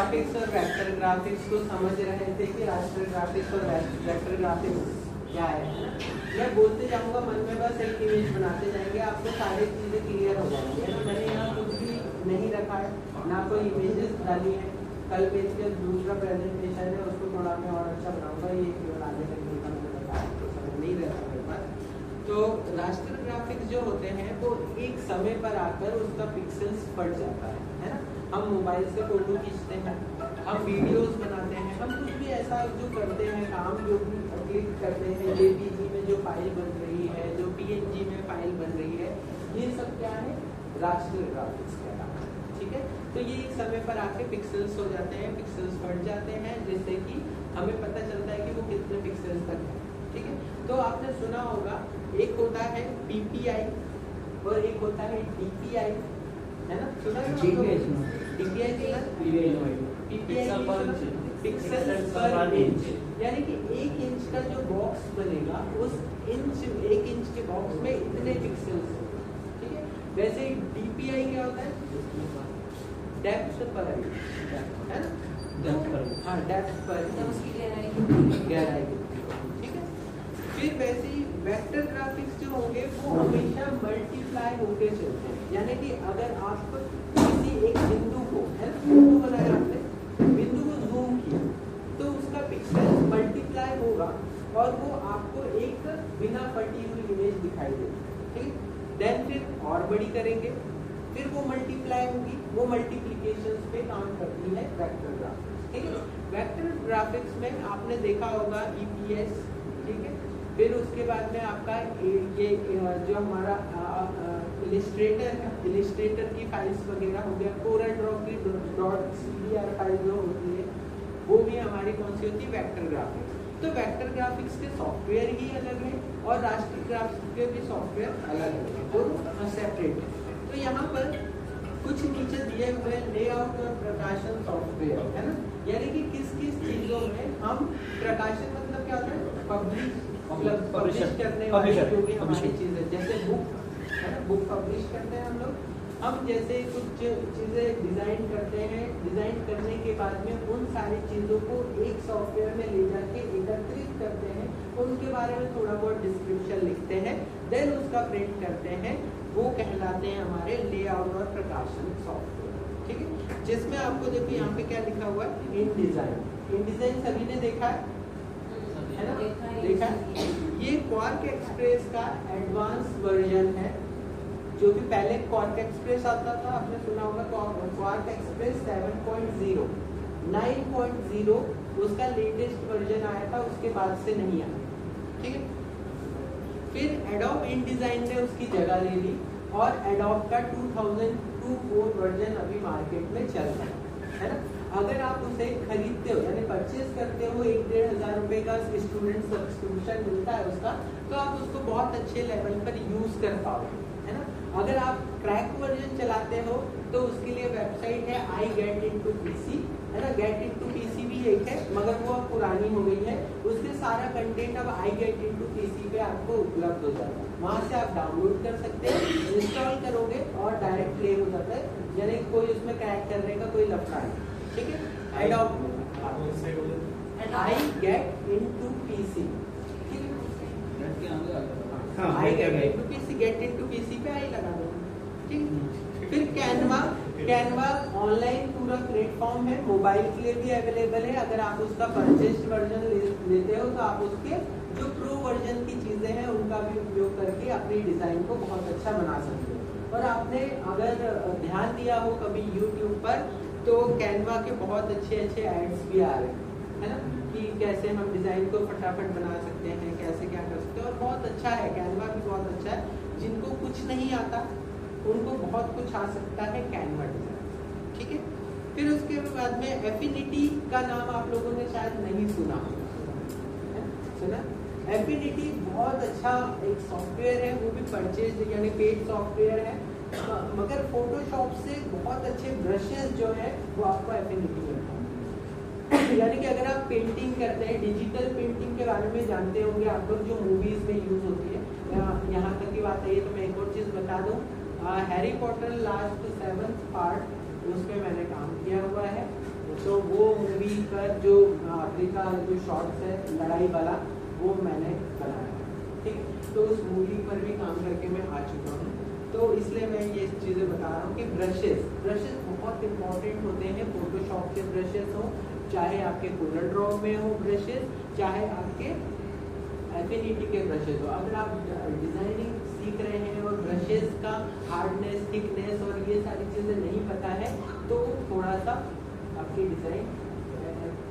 Graphics और vector graphics को समझ रहे थे कि रास्टर ग्राफिक्स और वेक्टर ग्राफिक्स क्या है। मैं बोलते जाऊंगा, मन में बस एक इमेज बनाते जाएंगे, आपको सारी चीज़ें क्लियर हो जाएंगी, है ना। मैंने यहाँ कुछ भी नहीं रखा है, ना कोई इमेजेस डाली है। कल पेज का दूसरा प्रेजेंटेशन है, उसको थोड़ा मैं और अच्छा बनाऊंगा, ये केवल आगे तक का मैंने बताया तो समझ नहीं रहता मेरे पास। तो रास्टर ग्राफिक्स जो होते हैं वो एक समय पर आकर उसका पिक्सल्स बढ़ जाता है ना। हम मोबाइल से फोटो खींचते हैं, हम वीडियोस बनाते हैं, हम कुछ भी ऐसा जो करते हैं काम, जो भी क्लिक करते हैं, जेपीजी में जो फाइल बन रही है, जो पीएनजी में फाइल बन रही है, ये सब क्या है, रास्टर ग्राफिक्स कहलाता है। ठीक है, तो ये एक समय पर आके पिक्सल्स हो जाते हैं, पिक्सल्स बढ़ जाते हैं, जिससे कि हमें पता चलता है कि वो कितने पिक्सल्स तक है। ठीक है, तो आपने सुना होगा एक होता है पीपीआई और एक होता है डीपीआई, है ना। सुना है पिक्सल पर इंच, यानी कि 1 इंच का जो बॉक्स बनेगा उस 1 इंच के बॉक्स में इतने पिक्सल्स। ठीक है, वैसे डीपीआई क्या होता है, डेप्थ पर है ना, हाँ डेप्थ पर गहराई। ठीक है, फिर वैसे ही वेक्टर ग्राफिक्स जो होंगे वो हमेशा मल्टीप्लाई होके चलते हैं, यानी कि अगर आप किसी एक बिंदु को, है ना, बिंदु बनाया आपने, बिंदु को जूम किया तो उसका पिक्सल मल्टीप्लाई होगा और वो आपको एक बिना फटी हुई इमेज दिखाई देगी। ठीक, देन फिर और बड़ी करेंगे, फिर वो मल्टीप्लाई होगी, वो मल्टीप्लिकेशंस पे काम करती है वेक्टर ग्राफिक्स। ठीक है, वेक्टर ग्राफिक्स में आपने देखा होगा ईपीएस, ठीक है, फिर उसके बाद में आपका ये जो हमारा इलिस्ट्रेटर है, इलिस्ट्रेटर की फाइल्स वगैरह हो गया, कोरल ड्रॉ की .cdr फाइल जो होती है वो भी हमारी कौन सी होती है, वेक्टर ग्राफिक्स। तो वेक्टर ग्राफिक्स के सॉफ्टवेयर ही अलग है और रास्टर ग्राफिक्स के भी सॉफ्टवेयर अलग है, दोनों सेपरेट है। तो यहाँ पर कुछ नीचे दिए हुए लेआउट और प्रकाशन सॉफ्टवेयर है ना, यानी कि किस किस चीजों में हम प्रकाशन मतलब क्या होता है, पब्लिश करने वाली जो भी हमारी चीज है, जैसे बुक है ना, बुक पब्लिश करते हैं हम लोग। हम जैसे कुछ चीजें डिजाइन करते हैं, डिजाइन करने के बाद में उन सारी चीजों को एक सॉफ्टवेयर में ले जाके एकत्रित करते हैं, उनके बारे में थोड़ा बहुत डिस्क्रिप्शन लिखते हैं, देन उसका प्रिंट करते हैं, वो कहलाते हैं हमारे लेआउट और प्रकाशन सॉफ्टवेयर। ठीक है, जिसमें आपको देखिए यहाँ पे क्या लिखा हुआ है, इन डिजाइन सभी ने देखा है ना, देखा है। ये क्वार्क एक्सप्रेस का एडवांस वर्जन है, जो कि पहले क्वार्क एक्सप्रेस आता था, आपने सुना होगा क्वार्क एक्सप्रेस 7.0, 9.0 उसका लेटेस्ट वर्जन आया था, उसके बाद से नहीं आया। ठीक है, फिर एडोब InDesign ने उसकी जगह ले ली और एडोब का 2002 वर्जन अभी मार्केट में चल रहा है ना। अगर आप उसे खरीदते हो यानी परचेज करते हो, 1-1.5 हज़ार रुपए का स्टूडेंट सब्सक्रिप्शन मिलता है उसका, तो आप उसको बहुत अच्छे लेवल पर यूज कर पाओगे, है ना। अगर आप क्रैक वर्जन चलाते हो तो उसके लिए वेबसाइट है iGetIntoPC, है ना, GetIntoPC भी एक है मगर वो अब पुरानी हो गई है, उसके सारा कंटेंट अब iGetIntoPC पे आपको उपलब्ध हो जाता है, वहाँ से आप डाउनलोड कर सकते हैं, इंस्टॉल करोगे और डायरेक्ट प्ले हो जाता है, यानी कोई उसमें क्रैक करने का कोई लफड़ा नहीं। ठीक है, एडोब iGetIntoPC, GetIntoPC पे आई लगा दो। ठीक, फिर कैनवा ऑनलाइन पूरा प्लेटफॉर्म है, मोबाइल के लिए भी अवेलेबल है। अगर आप उसका परचेस्ड वर्जन लेते हो तो आप उसके जो प्रो वर्जन की चीजें हैं उनका भी उपयोग करके अपनी डिजाइन को बहुत अच्छा बना सकते हो। और आपने अगर ध्यान दिया हो कभी यूट्यूब पर तो कैनवा के बहुत अच्छे एड्स भी आ रहे हैं, है ना, कि कैसे हम डिजाइन को फटाफट बना सकते हैं, कैसे क्या कर सकते हैं, और बहुत अच्छा है, कैनवा भी बहुत अच्छा है। जिनको कुछ नहीं आता उनको बहुत कुछ आ सकता है कैनवा डिजाइन। ठीक है, फिर उसके बाद में एफिनिटी का नाम आप लोगों ने शायद नहीं सुना, सुना? एफिनिटी बहुत अच्छा एक सॉफ्टवेयर है, वो भी परचेज यानी पेड सॉफ्टवेयर है, मगर फोटोशॉप से बहुत अच्छे ब्रशेस जो है वो आपको एफिनिटी में यानी कि अगर आप पेंटिंग करते हैं, डिजिटल पेंटिंग के बारे में जानते होंगे आप लोग, जो मूवीज में यूज होती है, यहाँ तक की बात है। तो मैं एक और चीज बता दूं, Harry Potter last 7th part उस पर मैंने काम किया हुआ है, तो कर जो अफ्रीका जो शॉट्स है लड़ाई वाला वो मैंने बनाया, ठीक है। तो उस मूवी पर भी काम करके मैं आ चुका हूँ, तो इसलिए मैं ये चीज़ें बता रहा हूँ कि ब्रशेस बहुत इंपॉर्टेंट होते हैं। फोटोशॉप के ब्रशेस हो, चाहे आपके कोरल ड्रॉ में हो ब्रशेस, चाहे आपके एफिनिटी के ब्रशेस हो। अगर आप डिजाइनिंग सीख रहे हैं और ब्रशेस का हार्डनेस, थिकनेस और ये सारी चीज़ें नहीं पता है तो थोड़ा सा आपकी डिज़ाइन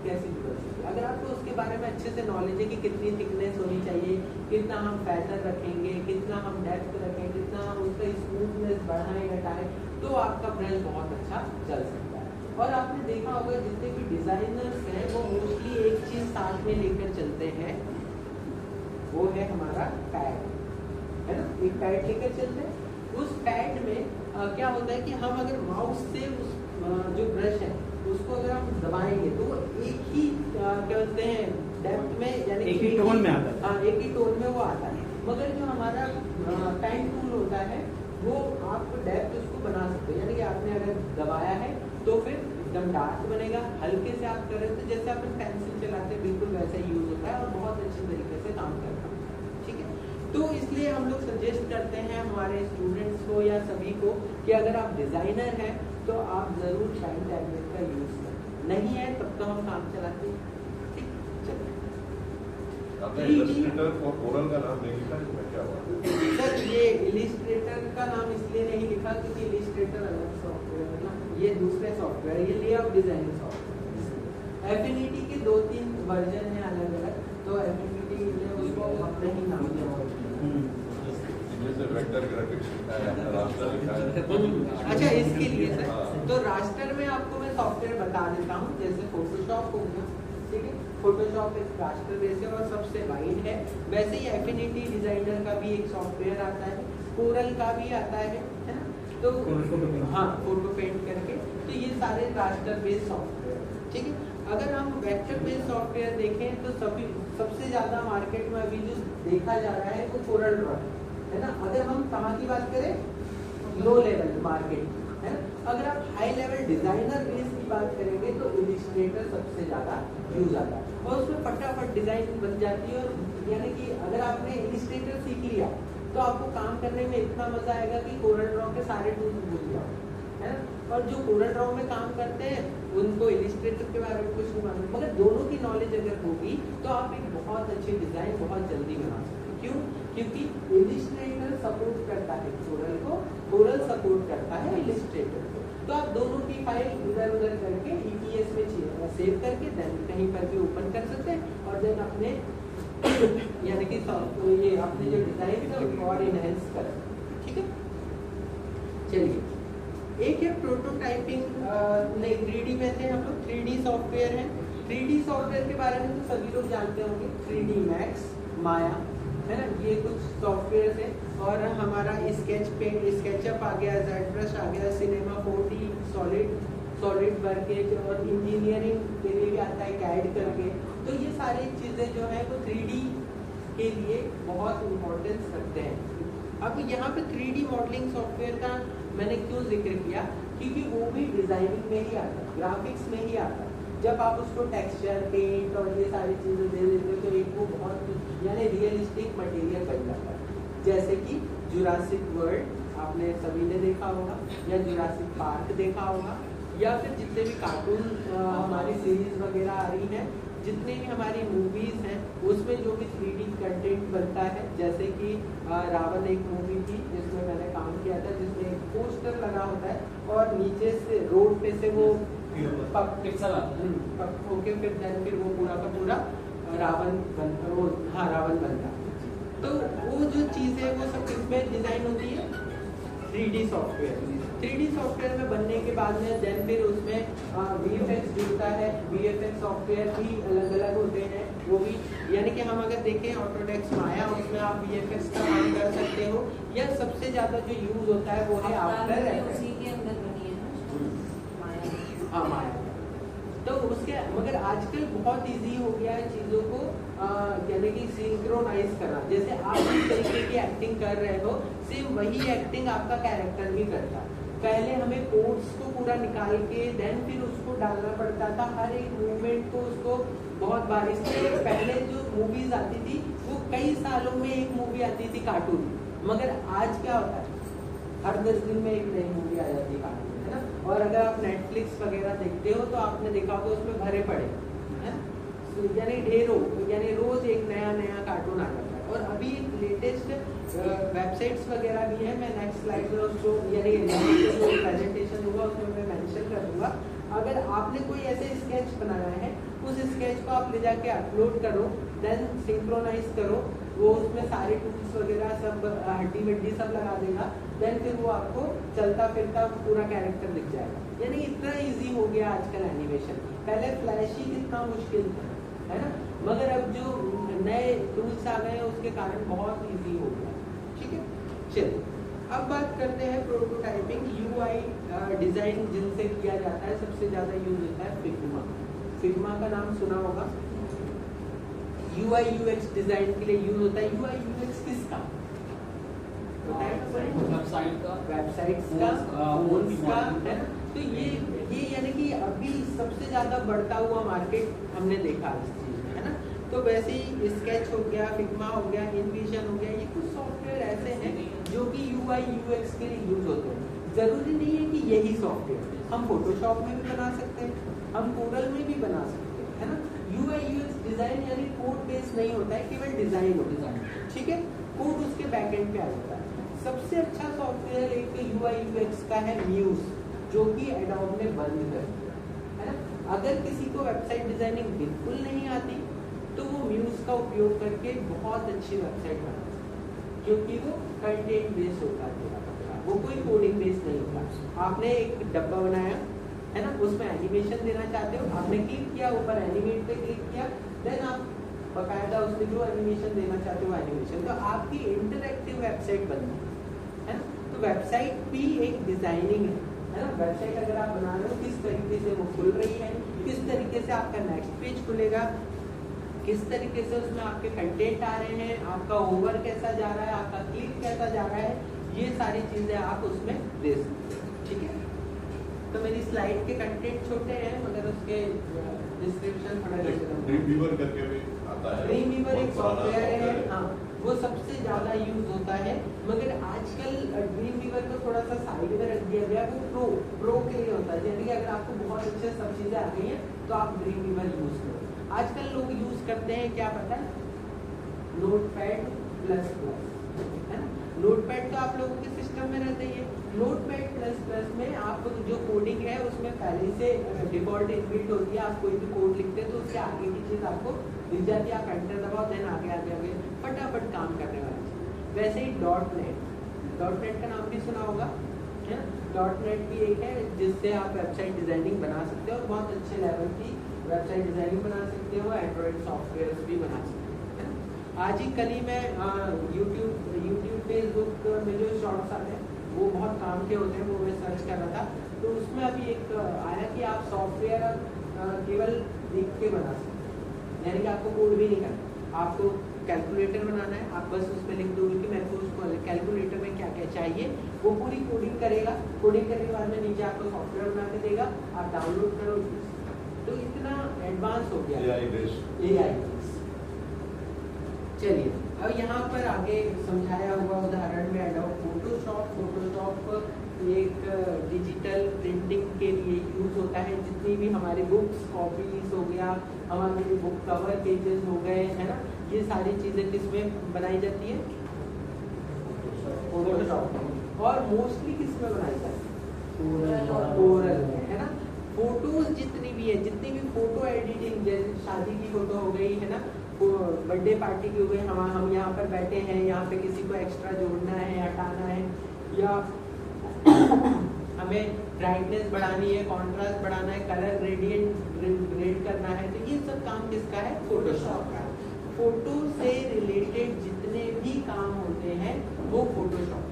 कैसे बदल सकती है। अगर आपको उसके बारे में अच्छे से नॉलेज है कि कितनी थिकनेस होनी चाहिए, कितना हम पैटर्न रखेंगे, कितना हम डेप्थ रखें, कितना हम उसका स्मूथनेस बढ़ाएं घटाएं, तो आपका ब्रश बहुत अच्छा चल सकता है। और आपने देखा होगा जितने भी डिजाइनर्स हैं वो मोस्टली एक चीज़ साथ में लेकर चलते हैं, वो है हमारा पैड, है ना। एक पैड लेकर चलते हैं। उस पैड में क्या होता है कि हम अगर माउस से उस जो ब्रश है उसको अगर हम दबाएंगे तो वो एक ही क्या बोलते हैं डेप्थ में, यानी एक ही टोन में आता है। हाँ, एक ही टोन में वो आता है। मगर जो हमारा पेन टूल होता है वो आप डेप्थ उसको बना सकते हैं, यानी कि आपने अगर दबाया है तो फिर एकदम डार्क बनेगा। हल्के से आप करें तो जैसे आप पेंसिल चलाते हैं बिल्कुल वैसा यूज होता है और बहुत अच्छे तरीके से काम करता है, ठीक है। तो इसलिए हम लोग सजेस्ट करते हैं हमारे स्टूडेंट्स को या सभी को कि अगर आप डिजाइनर हैं तो आप जरूर शाइन टैबलेट का यूज करें, नहीं है तब तो हम काम चलाते हैं, ठीक। चलिए, आपने इलस्ट्रेटर और कोरल का नाम नहीं लिखा, इसमें क्या हुआ? सर ये इलिस्ट्रेटर का नाम इसलिए नहीं लिखा क्योंकि इलिस्ट्रेटर अलग सॉफ्टवेयर है ना, ये दूसरे सॉफ्टवेयर, ये लेआउट डिजाइनिंग सॉफ्टवेयर। एफिनिटी के 2-3 वर्जन है अलग अलग, तो एफिनिटी ने उसको अपने ही नाम दिया। जैसे वेक्टर ग्राफिक्स लिखा है, रास्टर लिखा है। अच्छा, इसके लिए सर तो रास्टर में आपको मैं सॉफ्टवेयर बता देता हूँ। जैसे फोटोशॉप हो गया, ठीक है, फोटोशॉप एक रास्टर बेस है और सबसे वाइड है। वैसे ही एफिनिटी डिजाइनर का भी एक सॉफ्टवेयर आता है, कोरल का भी आता है ना। तो हाँ, फोटो पेंट करके, तो ये सारे रास्टर बेस्ड सॉफ्टवेयर, ठीक है। अगर हम वेक्टर बेस्ड सॉफ्टवेयर देखें तो सबसे ज्यादा मार्केट में अभी जो देखा जा रहा है वो कोरल ड्रॉ है ना। अगर हम कहाँ की बात करें, लो लेवल मार्केट है ना। अगर आप हाई लेवल डिजाइनर बेस की बात करेंगे तो इलिस्ट्रेटर सबसे ज्यादा यूज आता है और उसमें फटाफट डिजाइन बन जाती है। और यानी कि अगर आपने इलिस्ट्रेटर सीख लिया तो आपको काम करने में इतना मजा आएगा कि कोरल ड्रॉ के सारे टूल्स भूल जाओ, है ना। और जो कोरल ड्रॉ में काम करते हैं उनको इलिस्ट्रेटर के बारे में कुछ नहीं मालूम, मगर दोनों की नॉलेज अगर होगी तो आप एक बहुत अच्छी डिजाइन बहुत जल्दी बना सकते हैं। क्यों? क्योंकि इलिस्ट्रेटर सपोर्ट करता है कोरल को, कोरल सपोर्ट करता है इलिस्ट्रेटर को। तो आप दोनों की फाइल इधर उधर करके EPS में सेव करके देन कहीं पर भी ओपन कर सकते हैं और देन अपने यानी कि ये अपने जो डिजाइन है उसको और इनहेंस कर सकते हैं, ठीक है। चलिए, एक है प्रोटोटाइपिंग, नहीं 3D में थे हम लोग, 3D सॉफ्टवेयर है। 3D सॉफ्टवेयर के बारे में तो सभी लोग जानते होंगे, 3D मैक्स, माया, है ना, ये कुछ सॉफ्टवेयर है। और हमारा स्केच पेंट, स्केचअप आ गया, जेड आ गया, सिनेमा 4D, सॉलिड वर्केज और इंजीनियरिंग के लिए भी आता है कैड करके। तो ये सारी चीज़ें जो है वो 3D के लिए बहुत इम्पोर्टेंस रखते हैं। अब यहाँ पे 3D मॉडलिंग सॉफ्टवेयर का मैंने क्यों जिक्र किया, क्योंकि वो भी डिजाइनिंग में ही आता है, ग्राफिक्स में ही आता है। जब आप उसको टेक्सचर, पेंट और ये सारी चीज़ें दे देते हो तो एक वो बहुत यानी रियलिस्टिक मटेरियल बन जाता है। जैसे कि जुरासिक वर्ल्ड आपने सभी ने देखा होगा, या जुरासिक पार्क देखा होगा, या फिर जितने भी कार्टून हमारी सीरीज वगैरह आ रही हैं, जितने भी हमारी मूवीज हैं उसमें जो भी 3D कंटेंट बनता है। जैसे कि रावण एक मूवी थी जिसमें मैंने काम किया था, जिसमें एक पोस्टर लगा होता है और नीचे से रोड पे से वो पिक्सल होके फिर वो पूरा का पूरा रावण बनता। तो वो जो चीज़ है वो सब किसमें डिजाइन होती है, 3D सॉफ्टवेयर। 3D सॉफ्टवेयर में बनने के बाद में देन फिर उसमें VFX जुड़ता है। VFX सॉफ्टवेयर भी अलग अलग होते हैं, वो भी यानी कि हम अगर देखें ऑटोडेस्क माया, उसमें आप VFX का काम कर सकते हो, या सबसे ज़्यादा जो यूज होता है वो है आफ्टर हाँ माया। तो उसके मगर आजकल बहुत इजी हो गया है चीज़ों को यानी कि सिंक्रोनाइज करना। जैसे आप जिस तरीके की एक्टिंग कर रहे हो सेम वही एक्टिंग आपका कैरेक्टर भी करता है। पहले हमें कोड्स को पूरा निकाल के देन फिर उसको डालना पड़ता था, हर एक मूवमेंट को उसको बहुत बार। इससे पहले जो मूवीज आती थी वो कई सालों में एक मूवी आती थी कार्टून, मगर आज क्या होता है हर 10 दिन में एक नई मूवी आ जाती है कार्टून, है ना। और अगर आप नेटफ्लिक्स वगैरह देखते हो तो आपने देखा होगा उसमें भरे पड़े हैं, यानी ढेरों, यानी रोज एक नया नया कार्टून आ जाता है। और अभी लेटेस्ट वेबसाइट्स वगैरह भी है, मैं नेक्स्ट स्लाइड में उसको यानी जो प्रेजेंटेशन होगा उसमें मैं मेंशन कर दूंगा। अगर आपने कोई ऐसे स्केच बनाया है उस स्केच को आप ले जाके अपलोड करो, देन सिंक्रोनाइज करो, वो उसमें सारे टूल्स वगैरह सब हड्डी वड्डी सब लगा देगा, देन फिर वो आपको चलता फिरता पूरा कैरेक्टर दिख जाएगा। यानी इतना इजी हो गया आजकल एनिमेशन। पहले फ्लैश ही कितना मुश्किल था, है ना, मगर अब जो नए टूल्स आ गए हैं उसके कारण बहुत इजी हो गया। ठीक है, चलिए अब बात करते हैं प्रोटोटाइपिंग। यूआई डिजाइन जिनसे किया जाता है सबसे ज्यादा यूज होता है फिग्मा। फिग्मा का नाम सुना होगा। यूआई यूएक्स डिजाइन के लिए यूज होता है। यूआई यूएक्स किसका? वेबसाइट्स का, है ना। तो ये यानी कि अभी सबसे ज्यादा बढ़ता हुआ मार्केट हमने देखा इस चीज में, है ना। तो वैसे ही स्केच हो गया, फिग्मा हो गया, इनविजन हो गया, ये कुछ सॉफ्टवेयर ऐसे हैं जो कि यूआई यूएक्स के लिए यूज होते हैं। जरूरी नहीं है कि यही सॉफ्टवेयर, हम फोटोशॉप में भी बना सकते हैं, हम कोरल में भी बना सकते हैं, है ना। यूआई यूएक्स डिजाइन यानी कोड बेस नहीं होता है, केवल डिजाइन होता है। ठीक है, कोड उसके बैकएंड पे आ जाता है। सबसे अच्छा सॉफ्टवेयर एक यूआई यूएक्स का है म्यूज, जो कि एडोब ने बंद कर दिया, है ना। अगर किसी को वेबसाइट डिजाइनिंग बिल्कुल नहीं आती तो वो म्यूज का उपयोग करके बहुत अच्छी वेबसाइट बना सकते हैं, क्योंकि वो कंटेंट बेस्ड होता है, वो कोई कोडिंग बेस्ड नहीं होता। आपने एक डब्बा बनाया, है ना, उसमें एनिमेशन देना चाहते हो, आपने क्लिक किया, ऊपर एनिमेट पे क्लिक किया, देन आप बकायदा उसमें जो एनिमेशन देना चाहते हो एनिमेशन, तो आपकी इंटरैक्टिव वेबसाइट बनती है ना। तो वेबसाइट भी एक डिजाइनिंग है ना। वेबसाइट अगर आप बना रहे हो किस तरीके से वो खुल रही है, किस तरीके से आपका नेक्स्ट पेज खुलेगा, किस तरीके से उसमें आपके कंटेंट आ रहे हैं, आपका ओवर कैसा जा रहा है, आपका क्लिक कैसा जा रहा है, ये सारी चीजें आप उसमें दे सकते हैं। ठीक है, तो मेरी स्लाइड के कंटेंट छोटे हैं मगर उसके डिस्क्रिप्शन थोड़ा ड्रीमवीवर करके भी आता है। ड्रीमवीवर एक सॉफ्टवेयर है, हाँ, वो सबसे ज्यादा यूज होता है, मगर आजकल ड्रीमवीवर को थोड़ा सा साइड में रख दिया गया। वो प्रो के लिए होता है, यानी कि अगर आपको बहुत अच्छे सब चीजें आ गई हैं तो आप ड्रीमवीवर यूज करो। आजकल लोग यूज करते हैं क्या पता है, नोटपैड प्लस प्लस, है ना। नोटपैड तो आप लोगों के सिस्टम में रहता ही है। नोटपैड प्लस प्लस में आप जो कोडिंग है उसमें पहले से डिफॉल्ट इनबिल्ट होती है। आप कोई भी कोड लिखते हैं तो उससे आगे की चीज आपको दिख जाती है, आप एंटर दबाओ, देन आगे आगे आगे फटाफट काम करने वाली चीज। वैसे ही डॉट नेट का नाम भी सुना होगा, है ना। डॉट नेट भी एक है जिससे आप वेबसाइट डिजाइनिंग बना सकते हो और बहुत अच्छे लेवल की वेबसाइट डिजाइनिंग बना सकते हो, एंड्रॉइड सॉफ्टवेयर भी बना सकते हो, है ना। आज ही कल ही मैं यूट्यूब फेसबुक में जो शॉर्ट्स आते हैं वो बहुत काम के होते हैं, वो मैं सर्च कर रहा था, तो उसमें अभी एक आया कि आप सॉफ्टवेयर केवल देख के बना सकते हैं, यानी कि आपको कोड भी नहीं करना। आपको कैलकुलेटर बनाना है, आप बस उसमें लिख दोगे कि मेरे को उसको कैलकुलेटर में क्या क्या चाहिए, वो पूरी कोडिंग करेगा। कोडिंग करने के बाद में नीचे आपको सॉफ्टवेयर बना के देगा, आप डाउनलोड करो। तो इतना एडवांस हो गया AI। चलिए अब यहाँ पर आगे समझाया हुआ उदाहरण में एडोब फोटोशॉप एक डिजिटल प्रिंटिंग के लिए यूज होता है। जितनी भी हमारी बुक्स कॉपीज हो गया, हमारे बुक कवर पेजेस हो गए, है ना, ये सारी चीजें किसमें बनाई जाती है, फोटोशॉप। और मोस्टली किसमें बनाई जाती है, कोरल में, है ना। फोटोज जितनी भी है, जितनी भी फोटो एडिटिंग, जैसे शादी की फोटो हो गई, है ना, बर्थडे पार्टी की हो गई, हम यहाँ पर बैठे हैं, यहाँ पे किसी को एक्स्ट्रा जोड़ना है, हटाना है, या हमें ब्राइटनेस बढ़ानी है, कॉन्ट्रास्ट बढ़ाना है, कलर ग्रेड करना है, तो ये सब काम किसका है, फोटोशॉप का। फोटो से रिलेटेड जितने भी काम होते हैं वो फोटोशॉप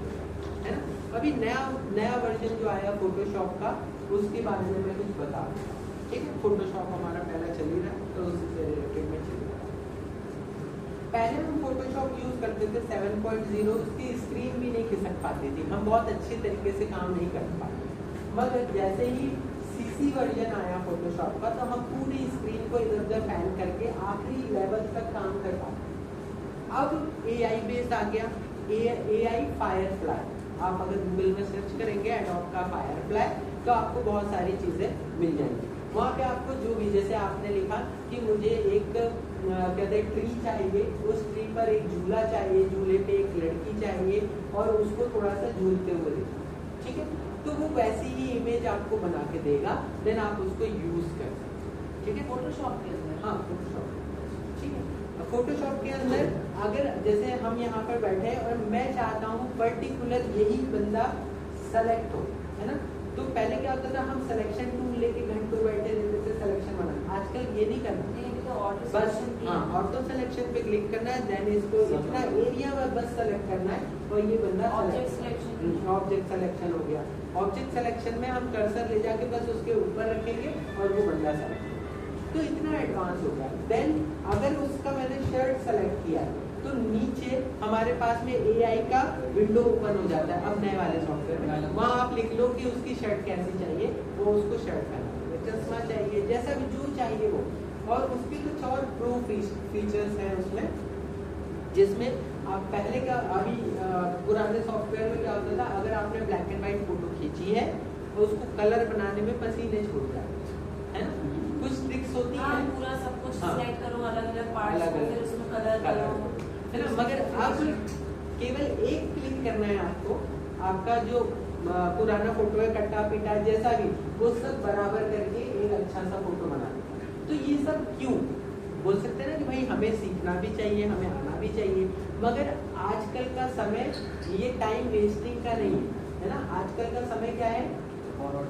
है ना। अभी नया वर्जन जो आया फोटोशॉप का, उसके बारे में मैं कुछ बता दूँ, ठीक है। फोटोशॉप हमारा पहला चल ही रहा है तो उससे रिलेटेड में चल रहा है। पहले हम फोटोशॉप यूज करते थे 7.0, उसकी स्क्रीन भी नहीं खिसक पाती थी, हम बहुत अच्छी तरीके से काम नहीं कर पाते। मगर जैसे ही सीसी वर्जन आया फोटोशॉप का तो हम पूरी स्क्रीन को इधर उधर फैन करके आखिरी लेवल तक काम कर पाते। अब एआई बेस्ड आ गया, एआई फायरफ्लाई। आप अगर गूगल में सर्च करेंगे एडोब का फायरफ्लाई तो आपको बहुत सारी चीजें मिल जाएंगी। वहाँ पे आपको जो भी, जैसे आपने लिखा कि मुझे एक कहते हैं ट्री चाहिए, उस ट्री पर एक झूला चाहिए, झूले पे एक लड़की चाहिए और उसको थोड़ा सा झूलते हुए देखा, ठीक है, तो वो वैसी ही इमेज आपको बना के देगा, देन आप उसको यूज कर सकते हैं, ठीक है, फोटोशॉप के अंदर। हाँ, फोटोशॉप, ठीक है। फोटोशॉप के अंदर अगर जैसे हम यहाँ पर बैठे हैं और मैं चाहता हूँ पर्टिकुलर यही बंदा सेलेक्ट हो, है ना, तो पहले क्या होता था, हम सिलेक्शन टूल लेके घंटों बैठे रहते थे सिलेक्शन बनाना। आजकल ये नहीं करना, बस हाँ ऑटो सिलेक्शन पे क्लिक करना है, देन इसको इतना एरिया में बस सेलेक्ट करना है और ये बंदा ऑब्जेक्ट सिलेक्शन हो गया। ऑब्जेक्ट सिलेक्शन में हम कर्सर ले जाके बस उसके ऊपर रखेंगे और वो बंदा सेलेक्ट, तो इतना एडवांस हो गया। देन अगर उसका मैंने शर्ट सेलेक्ट किया तो नीचे हमारे पास में एआई का विंडो ओपन हो जाता है अब नए वाले सॉफ्टवेयर में। वहाँ आप लिख लो कि उसकी शर्ट कैसी चाहिए, वो उसको शर्ट पहना, चश्मा चाहिए, जैसा भी जो चाहिए वो। और उसके कुछ और प्रो फीचर्स हैं उसमें, जिसमें आप पहले का अभी पुराने सॉफ्टवेयर में क्या होता था, अगर आपने ब्लैक एंड व्हाइट फोटो खींची है तो उसको कलर बनाने में पसीने छूट जाते हैं ना, कुछ ट्रिक्स होती हैं, पूरा सब कुछ सेलेक्ट करो, अलग-अलग पार्ट्स को, फिर उसमें कलर करो, है ना। मगर अब केवल एक क्लिक करना है आपको, आपका जो पुराना फोटो है कट्टा पिटा जैसा भी, वो सब बराबर करके एक अच्छा सा फोटो बना देगा। तो ये सब क्यों बोल सकते हैं ना कि भाई हमें सीखना भी चाहिए, हमें आना भी चाहिए, मगर आजकल का समय ये टाइम वेस्टिंग का नहीं है ना। आजकल का समय क्या है,